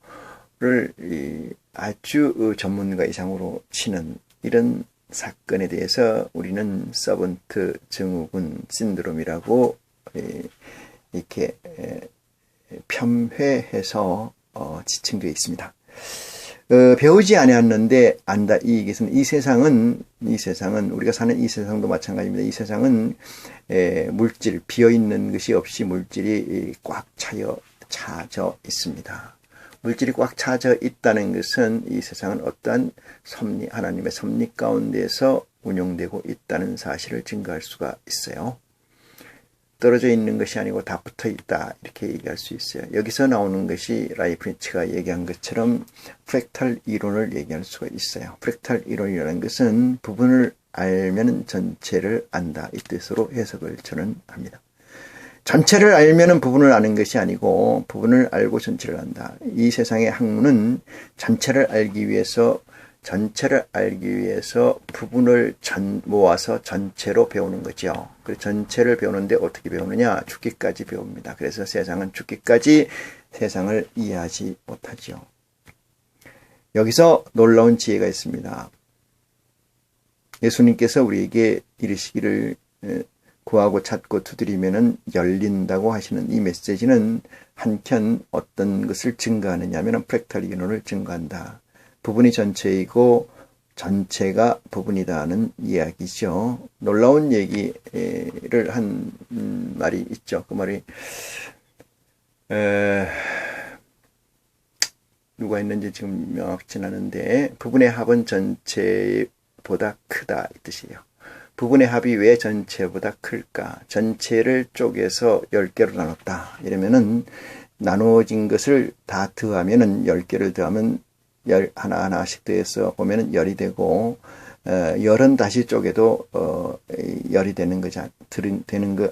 아주 전문가 이상으로 치는 이런 사건에 대해서 우리는 서번트 증후군 신드롬이라고 이렇게 폄훼해서 지칭되어 있습니다. 배우지 아니었는데 안다. 이 세상은 우리가 사는 이 세상도 마찬가지입니다. 이 세상은 물질, 비어있는 것이 없이 물질이 꽉 차져 있습니다. 물질이 꽉 차져 있다는 것은 이 세상은 어떠한 섭리, 하나님의 섭리 가운데서 운용되고 있다는 사실을 증거할 수가 있어요. 떨어져 있는 것이 아니고 다 붙어 있다, 이렇게 얘기할 수 있어요. 여기서 나오는 것이 라이프니츠가 얘기한 것처럼 프랙탈 이론을 얘기할 수가 있어요. 프랙탈 이론이라는 것은 부분을 알면 전체를 안다, 이 뜻으로 해석을 저는 합니다. 전체를 알면 부분을 아는 것이 아니고 부분을 알고 전체를 안다. 이 세상의 학문은 전체를 알기 위해서 부분을 모아서 전체로 배우는 거죠. 그 전체를 배우는데 어떻게 배우느냐? 죽기까지 배웁니다. 그래서 세상은 죽기까지 세상을 이해하지 못하죠. 여기서 놀라운 지혜가 있습니다. 예수님께서 우리에게 이르시기를 구하고 찾고 두드리면은 열린다고 하시는 이 메시지는 한편 어떤 것을 증거하느냐 하면 프랙탈 이론을 증거한다. 부분이 전체이고 전체가 부분이다는 이야기죠. 놀라운 얘기를 한 말이 있죠. 그 말이 누가 했는지 지금 명확치는 않은데 부분의 합은 전체보다 크다, 이 뜻이에요. 부분의 합이 왜 전체보다 클까? 전체를 쪼개서 10개로 나눴다. 이러면은 나누어진 것을 다 더하면은 10개를 더하면 하나씩 더해서 보면은 열이 되고, 열은 다시 쪼개도, 열이 되는 거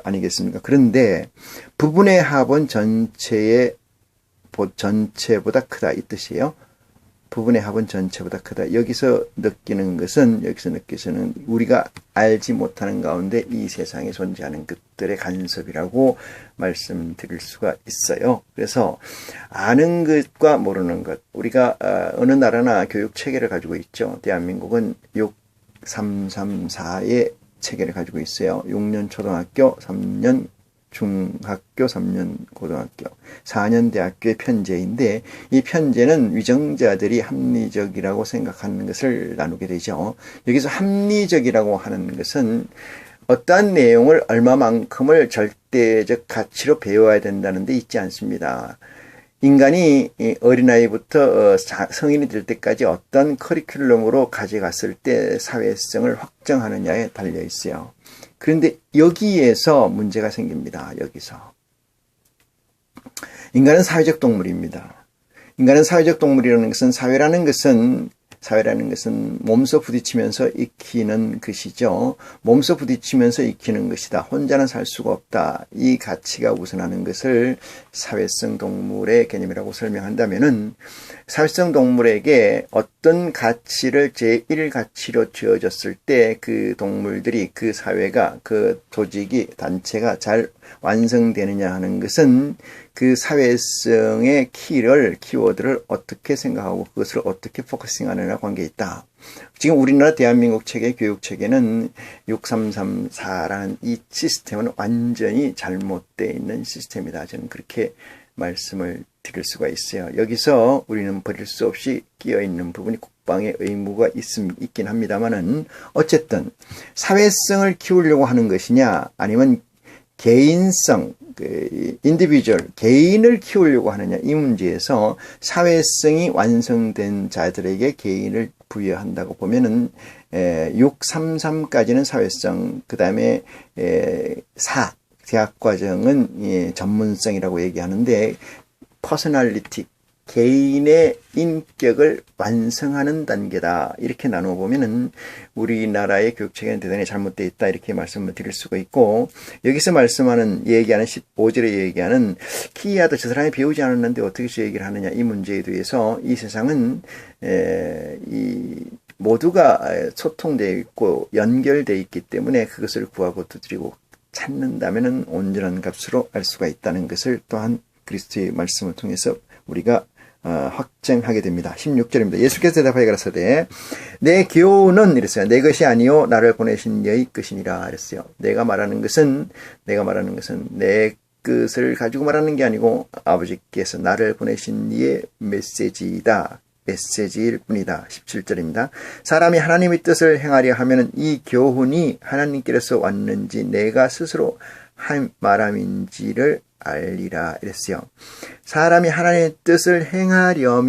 아니겠습니까? 그런데, 부분의 합은 전체보다 크다, 이 뜻이에요. 부분의 합은 전체보다 크다. 여기서 느끼는 우리가 알지 못하는 가운데 이 세상에 존재하는 것들의 간섭이라고 말씀드릴 수가 있어요. 그래서 아는 것과 모르는 것, 우리가 어느 나라나 교육 체계를 가지고 있죠. 대한민국은 6334의 체계를 가지고 있어요. 6년 초등학교, 3년 중학교, 3년 고등학교, 4년 대학교의 편제인데, 이 편제는 위정자들이 합리적이라고 생각하는 것을 나누게 되죠. 여기서 합리적이라고 하는 것은 어떠한 내용을 얼마만큼을 절대적 가치로 배워야 된다는 데 있지 않습니다. 인간이 어린아이부터 성인이 될 때까지 어떤 커리큘럼으로 가져갔을 때 사회성을 확정하느냐에 달려 있어요. 그런데 여기에서 문제가 생깁니다. 여기서. 인간은 사회적 동물입니다. 인간은 사회적 동물이라는 것은 사회라는 것은 몸소 부딪히면서 익히는 것이죠. 몸소 부딪히면서 익히는 것이다. 혼자는 살 수가 없다. 이 가치가 우선하는 것을 사회성 동물의 개념이라고 설명한다면은 사회성 동물에게 어떤 가치를 제1가치로 주어졌을 때 그 동물들이, 그 사회가, 그 조직이, 단체가 잘 완성되느냐 하는 것은 그 사회성의 키워드를 어떻게 생각하고 그것을 어떻게 포커싱하느냐 관계에 있다. 지금 우리나라 대한민국 체계, 교육 체계는 6334라는 이 시스템은 완전히 잘못되어 있는 시스템이다. 저는 그렇게 말씀을 드릴 수가 있어요. 여기서 우리는 버릴 수 없이 끼어있는 부분이 국방의 의무가 있긴 합니다만은 어쨌든 사회성을 키우려고 하는 것이냐, 아니면 개인성, 인디비주얼, 개인을 키우려고 하느냐 이 문제에서 사회성이 완성된 자들에게 개인을 부여한다고 보면은 633까지는 사회성, 그 다음에 4 대학과정은 전문성이라고 얘기하는데 퍼스널리티, 개인의 인격을 완성하는 단계다. 이렇게 나누어 보면은 우리나라의 교육 체계는 대단히 잘못되어 있다. 이렇게 말씀을 드릴 수가 있고, 여기서 얘기하는 15절에 얘기하는 키야도 저 사람이 배우지 않았는데 어떻게 저 얘기를 하느냐 이 문제에 대해서 이 세상은 모두가 소통되어 있고 연결되어 있기 때문에 그것을 구하고 두드리고 찾는다면은 온전한 값으로 알 수가 있다는 것을 또한 그리스도의 말씀을 통해서 우리가 확증하게 됩니다. 16절입니다. 예수께서 대답하여 가라사대 내 교훈은 이랬어요. 내 것이 아니요 나를 보내신 이의 것이니라 이랬어요. 내가 말하는 것은 내 것을 가지고 말하는 게 아니고 아버지께서 나를 보내신 이의 메시지일 뿐이다. 17절입니다. 사람이 하나님의 뜻을 행하려 하면 이 교훈이 하나님께로서 왔는지 내가 스스로 한 말함인지를 알리라 이랬어요. 사람이 하나님의 뜻을 행하려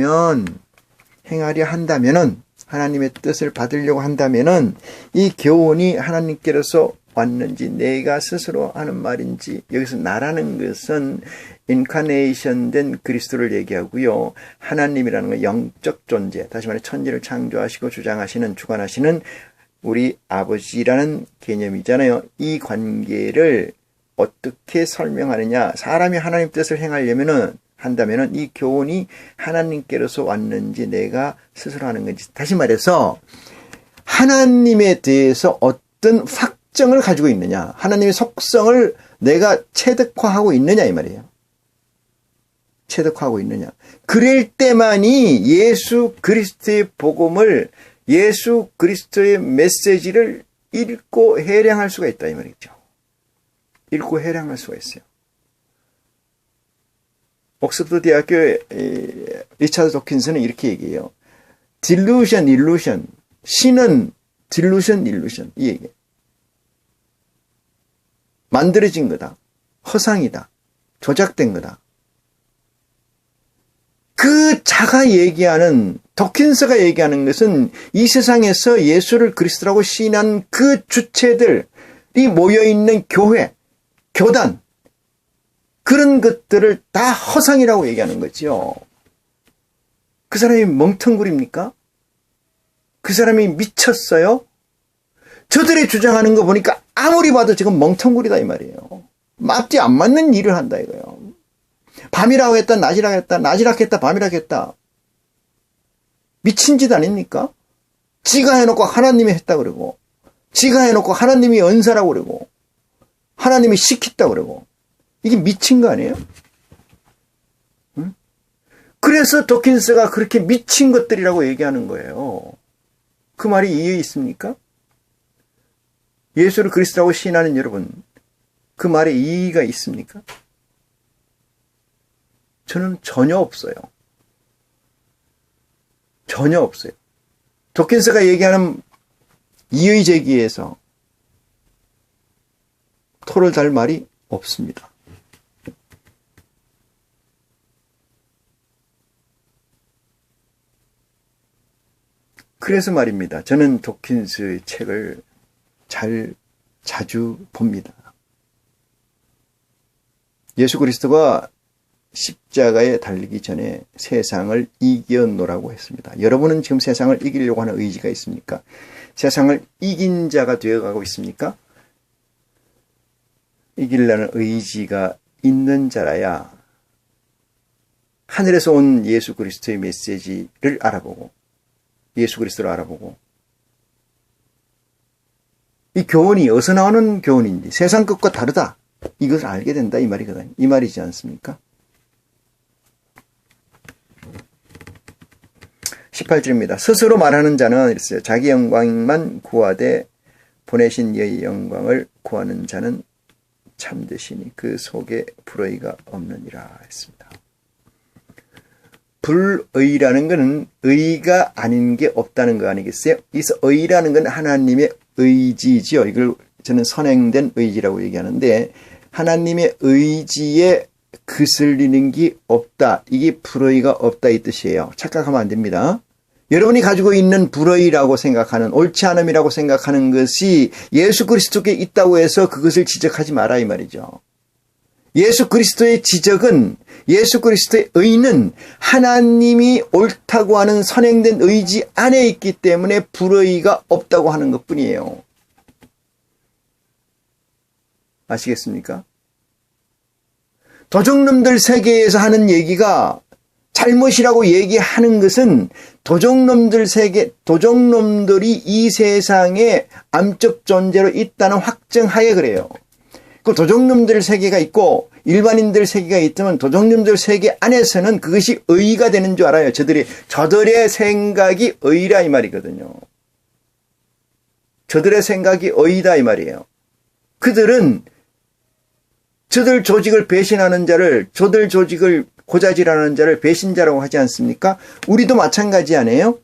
한다면은, 하나님의 뜻을 받으려고 한다면은 이 교훈이 하나님께로서 왔는지 내가 스스로 하는 말인지, 여기서 나라는 것은 인카네이션 된 그리스도를 얘기하고요. 하나님이라는 건 영적 존재, 다시 말해 천지를 창조하시고 주관하시는 우리 아버지라는 개념이잖아요. 이 관계를 어떻게 설명하느냐? 사람이 하나님 뜻을 한다면은 이 교훈이 하나님께로서 왔는지 내가 스스로 하는 건지, 다시 말해서 하나님에 대해서 어떤 확정을 가지고 있느냐, 하나님의 속성을 내가 체득화하고 있느냐 이 말이에요. 체득화하고 있느냐. 그럴 때만이 예수 그리스도의 복음을, 예수 그리스도의 메시지를 읽고 해량할 수가 있다 이 말이죠. 읽고 해량할 수가 있어요. 옥스퍼드 대학교의 리차드 도킨스는 이렇게 얘기해요. 딜루션, 일루션. 신은 딜루션, 일루션. 이 얘기예요. 만들어진 거다. 허상이다. 조작된 거다. 그 자가 얘기하는, 도킨스가 얘기하는 것은 이 세상에서 예수를 그리스도라고 시인한 그 주체들이 모여있는 교회, 교단, 그런 것들을 다 허상이라고 얘기하는 거죠. 그 사람이 멍텅구리입니까? 그 사람이 미쳤어요? 저들이 주장하는 거 보니까 아무리 봐도 지금 멍텅구리다 이 말이에요. 앞뒤 안 맞는 일을 한다 이거예요. 밤이라고 했다, 낮이라고 했다, 낮이라고 했다, 밤이라고 했다. 미친 짓 아닙니까? 지가 해놓고 하나님이 했다 그러고, 지가 해놓고 하나님이 은사라고 그러고, 하나님이 시켰다 그러고, 이게 미친 거 아니에요? 응? 그래서 도킨스가 그렇게 미친 것들이라고 얘기하는 거예요. 그 말이 이해 있습니까? 예수를 그리스도라고 시인하는 여러분, 그 말에 이의가 있습니까? 저는 전혀 없어요. 전혀 없어요. 도킨스가 얘기하는 이의 제기에서 토를 달 말이 없습니다. 그래서 말입니다. 저는 도킨스의 책을 자주 봅니다. 예수 그리스도가 십자가에 달리기 전에 세상을 이겨노라고 했습니다. 여러분은 지금 세상을 이기려고 하는 의지가 있습니까? 세상을 이긴 자가 되어가고 있습니까? 이기려는 의지가 있는 자라야 하늘에서 온 예수 그리스도의 메시지를 알아보고, 예수 그리스도를 알아보고, 이 교훈이 어디서 나오는 교훈인지, 세상 것과 다르다, 이것을 알게 된다 이 말이거든요. 이 말이지 않습니까? 18절입니다. 스스로 말하는 자는 이랬어요. 자기 영광만 구하되 보내신 이의 영광을 구하는 자는 참되시니 그 속에 불의가 없느니라 했습니다. 불의라는 것은 의가 아닌 게 없다는 거 아니겠어요? 여기서 의라는 건 하나님의 의지지요. 이걸 저는 선행된 의지라고 얘기하는데, 하나님의 의지에 거슬리는 게 없다. 이게 불의가 없다 이 뜻이에요. 착각하면 안 됩니다. 여러분이 가지고 있는 불의라고 생각하는, 옳지 않음이라고 생각하는 것이 예수 그리스도께 있다고 해서 그것을 지적하지 마라 이 말이죠. 예수 그리스도의 지적은, 예수 그리스도의 의는 하나님이 옳다고 하는 선행된 의지 안에 있기 때문에 불의가 없다고 하는 것뿐이에요. 아시겠습니까? 도적놈들 세계에서 하는 얘기가 잘못이라고 얘기하는 것은 도적놈들이 이 세상에 암적 존재로 있다는 확정하에 그래요. 그 도적놈들 세계가 있고 일반인들 세계가 있다면 도적놈들 세계 안에서는 그것이 의가 되는 줄 알아요. 저들의 생각이 의라 이 말이거든요. 저들의 생각이 의다 이 말이에요. 그들은 저들 조직을 배신하는 자를, 저들 조직을 고자질하는 자를 배신자라고 하지 않습니까? 우리도 마찬가지 아니에요?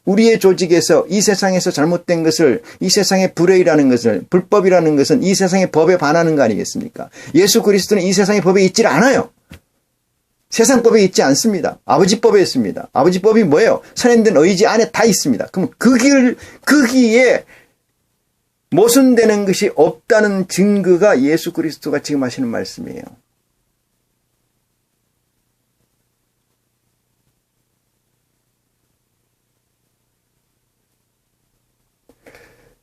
우리의 조직에서 이 세상에서 잘못된 것을, 이 세상의 불의라는 것을, 불법이라는 것은 이 세상의 법에 반하는 거 아니겠습니까? 예수 그리스도는 이 세상의 법에 있질 않아요. 세상 법에 있지 않습니다. 아버지 법에 있습니다. 아버지 법이 뭐예요? 선행된 의지 안에 다 있습니다. 그럼 그 길에 모순되는 것이 없다는 증거가 예수 그리스도가 지금 하시는 말씀이에요.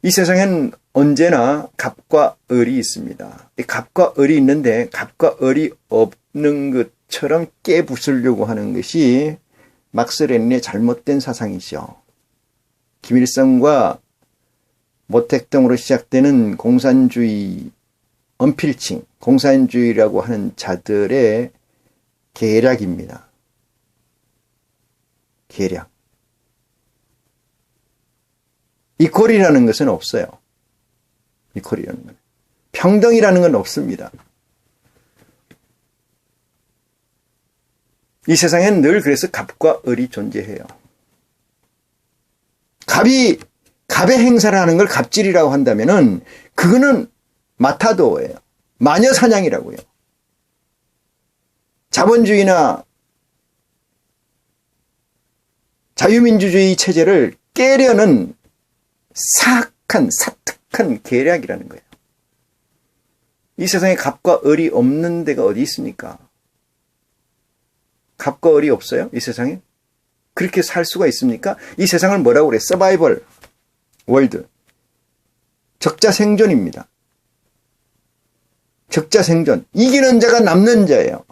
이 세상엔 언제나 갑과 을이 있습니다. 이 갑과 을이 있는데 갑과 을이 없는 것처럼 깨부수려고 하는 것이 막스 레닌의 잘못된 사상이죠. 김일성과 모택 등으로 시작되는 공산주의 언필칭, 공산주의라고 하는 자들의 계략입니다. 계략. 이퀄이라는 것은 없어요. 이퀄이라는 건. 평등이라는 건 없습니다. 이 세상엔 늘 그래서 갑과 을이 존재해요. 갑의 행사를 하는 걸 갑질이라고 한다면은 그거는 마타도예요. 마녀 사냥이라고요. 자본주의나 자유민주주의 체제를 깨려는 사특한 계략이라는 거예요. 이 세상에 갑과 을이 없는 데가 어디 있습니까? 갑과 을이 없어요? 이 세상에? 그렇게 살 수가 있습니까? 이 세상을 뭐라고 그래? 서바이벌 월드. 적자 생존입니다. 적자 생존. 이기는 자가 남는 자예요.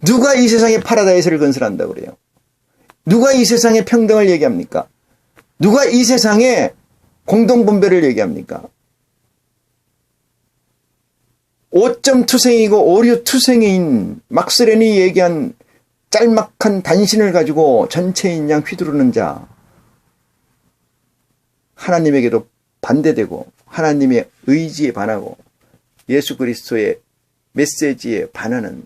누가 이 세상에 파라다이스를 건설한다고 그래요? 누가 이 세상에 평등을 얘기합니까? 누가 이 세상에 공동분배를 얘기합니까? 5.투생이고 오류투생인 막스 레닌이 얘기한 짤막한 단신을 가지고 전체인 양 휘두르는 자, 하나님에게도 반대되고 하나님의 의지에 반하고 예수 그리스도의 메시지에 반하는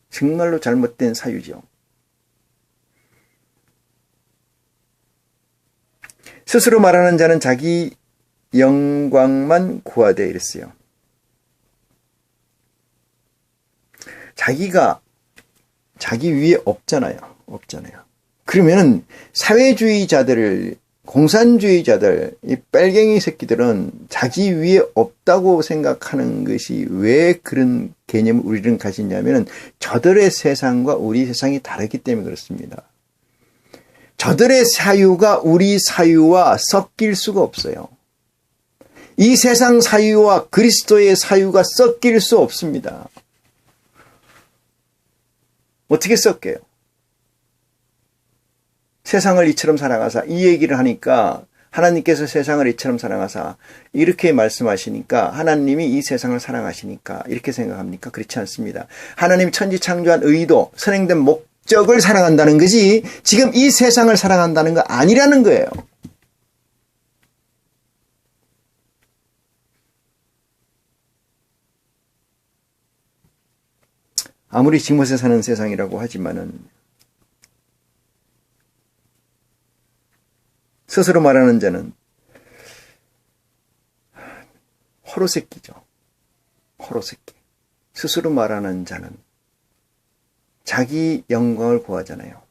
정말로 잘못된 사유죠. 스스로 말하는 자는 자기 영광만 구하되 이랬어요. 자기가 자기 위에 없잖아요. 그러면은 사회주의자들을, 공산주의자들, 이 빨갱이 새끼들은 자기 위에 없다고 생각하는 것이 왜 그런 개념을 우리는 가지냐면은 저들의 세상과 우리 세상이 다르기 때문에 그렇습니다. 저들의 사유가 우리 사유와 섞일 수가 없어요. 이 세상 사유와 그리스도의 사유가 섞일 수 없습니다. 어떻게 섞여요? 세상을 이처럼 사랑하사, 이 얘기를 하니까 하나님께서 세상을 이처럼 사랑하사 이렇게 말씀하시니까 하나님이 이 세상을 사랑하시니까 이렇게 생각합니까? 그렇지 않습니다. 하나님 천지 창조한 의도, 선행된 목적을 사랑한다는 거지 지금 이 세상을 사랑한다는 거 아니라는 거예요. 아무리 지못에 사는 세상이라고 하지만은 스스로 말하는 자는 호로새끼죠. 호로새끼. 스스로 말하는 자는 자기 영광을 구하잖아요.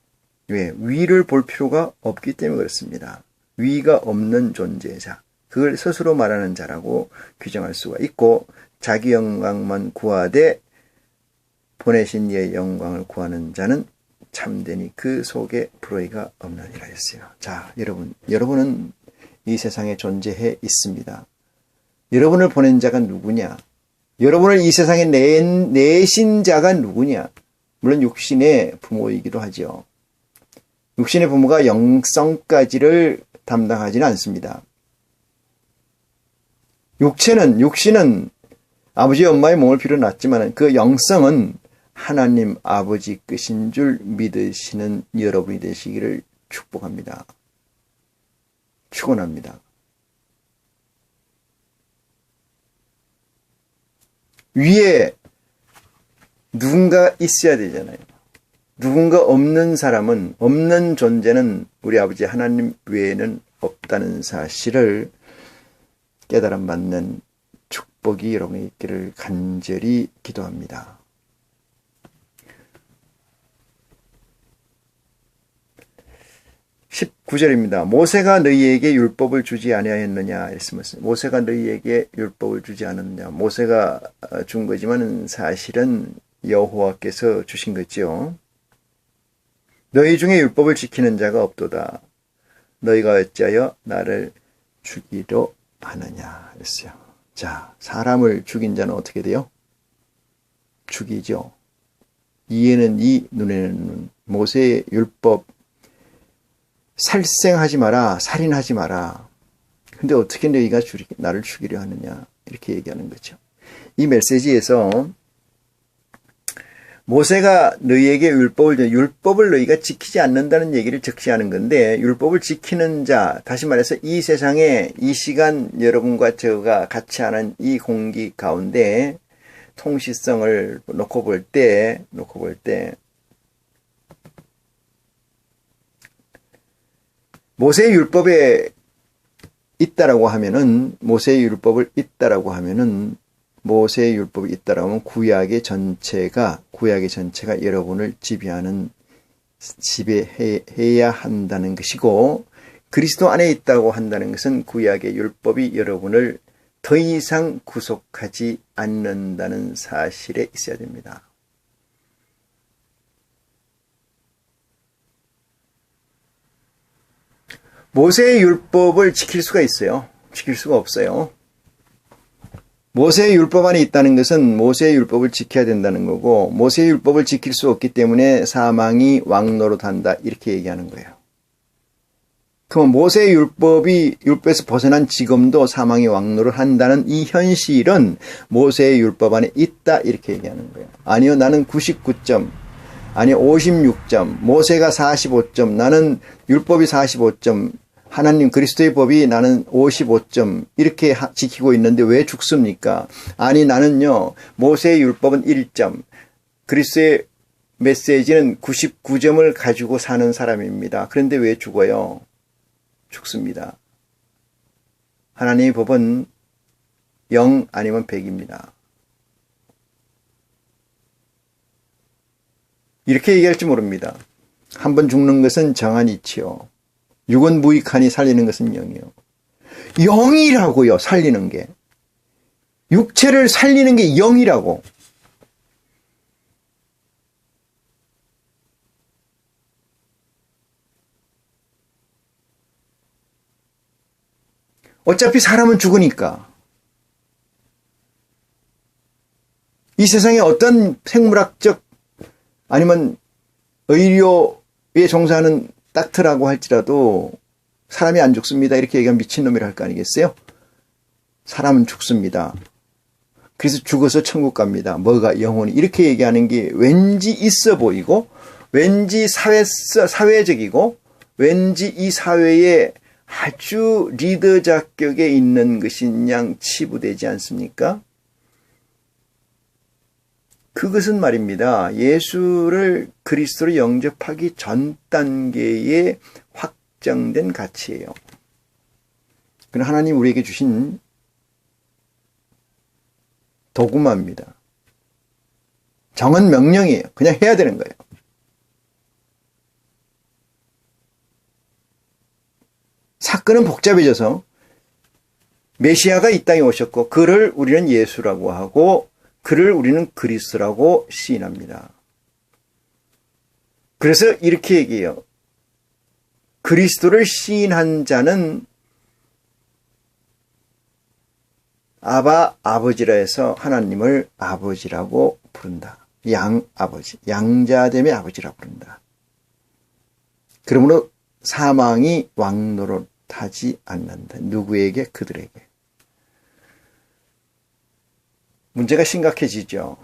왜? 위를 볼 필요가 없기 때문에 그렇습니다. 위가 없는 존재자. 그걸 스스로 말하는 자라고 규정할 수가 있고, 자기 영광만 구하되 보내신 이의 영광을 구하는 자는 참되니 그 속에 불의가 없느니라 했어요. 자, 여러분은 이 세상에 존재해 있습니다. 여러분을 보낸 자가 누구냐? 여러분을 이 세상에 내신 자가 누구냐? 물론 육신의 부모이기도 하죠. 육신의 부모가 영성까지를 담당하지는 않습니다. 육신은 아버지 엄마의 몸을 빌어놨지만 그 영성은 하나님 아버지 끝인 줄 믿으시는 여러분이 되시기를 축복합니다. 축원합니다. 위에 누군가 있어야 되잖아요. 누군가 없는 사람은, 없는 존재는 우리 아버지 하나님 외에는 없다는 사실을 깨달음 받는 축복이 여러분에 있기를 간절히 기도합니다. 19절입니다. 모세가 너희에게 율법을 주지 아니하였느냐 이랬습니다. 모세가 너희에게 율법을 주지 않았느냐. 모세가 준 거지만 사실은 여호와께서 주신 거죠. 너희 중에 율법을 지키는 자가 없도다. 너희가 어찌하여 나를 죽이려 하느냐 했어요. 자, 사람을 죽인 자는 어떻게 돼요? 죽이죠. 이에는 이, 눈에는 눈. 모세의 율법, 살생하지 마라, 살인하지 마라. 근데 어떻게 너희가 나를 죽이려 하느냐 이렇게 얘기하는 거죠. 이 메시지에서 모세가 너희에게 율법을 너희가 지키지 않는다는 얘기를 적시하는 건데, 율법을 지키는 자, 다시 말해서 이 세상에 이 시간 여러분과 저가 같이 하는 이 공기 가운데 통시성을 놓고 볼 때 모세의 율법에 있다라고 하면은, 모세의 율법이 있다라고 하면 구약의 전체가 여러분을 지배해야 한다는 것이고, 그리스도 안에 있다고 한다는 것은 구약의 율법이 여러분을 더 이상 구속하지 않는다는 사실에 있어야 됩니다. 모세의 율법을 지킬 수가 있어요. 지킬 수가 없어요. 모세의 율법 안에 있다는 것은 모세의 율법을 지켜야 된다는 거고, 모세의 율법을 지킬 수 없기 때문에 사망이 왕노릇한다 이렇게 얘기하는 거예요. 그럼 모세의 율법에서 벗어난 지금도 사망이 왕노릇한다는 이 현실은 모세의 율법 안에 있다 이렇게 얘기하는 거예요. 아니요, 나는 99점, 아니 56점, 모세가 45점, 나는 율법이 45점, 하나님 그리스도의 법이 나는 55점 이렇게 지키고 있는데 왜 죽습니까? 아니 나는요, 모세의 율법은 1점, 그리스도의 메시지는 99점을 가지고 사는 사람입니다. 그런데 왜 죽어요? 죽습니다. 하나님의 법은 0 아니면 100입니다. 이렇게 얘기할지 모릅니다. 한 번 죽는 것은 정한 이치요. 육은 무익하니 살리는 것은 영이요. 영이라고요, 살리는 게. 육체를 살리는 게 영이라고. 어차피 사람은 죽으니까. 이 세상에 어떤 생물학적 아니면 의료에 종사하는 닥터라고 할지라도 사람이 안 죽습니다 이렇게 얘기하면 미친놈이라 할 거 아니겠어요? 사람은 죽습니다. 그래서 죽어서 천국 갑니다. 뭐가 영혼이, 이렇게 얘기하는 게 왠지 있어 보이고, 왠지 사회적이고, 왠지 이 사회에 아주 리더 자격에 있는 것인 양 치부되지 않습니까? 그것은 말입니다. 예수를 그리스도로 영접하기 전 단계에 확정된 가치예요. 그러나 하나님 우리에게 주신 도구마입니다. 정은 명령이에요. 그냥 해야 되는 거예요. 사건은 복잡해져서 메시아가 이 땅에 오셨고 그를 우리는 예수라고 하고 그를 우리는 그리스도라고 시인합니다. 그래서 이렇게 얘기해요. 그리스도를 시인한 자는 아버지라 해서 하나님을 아버지라고 부른다. 양아버지, 양자됨의 아버지라고 부른다. 그러므로 사망이 왕노릇하지 않는다. 누구에게? 그들에게. 문제가 심각해지죠.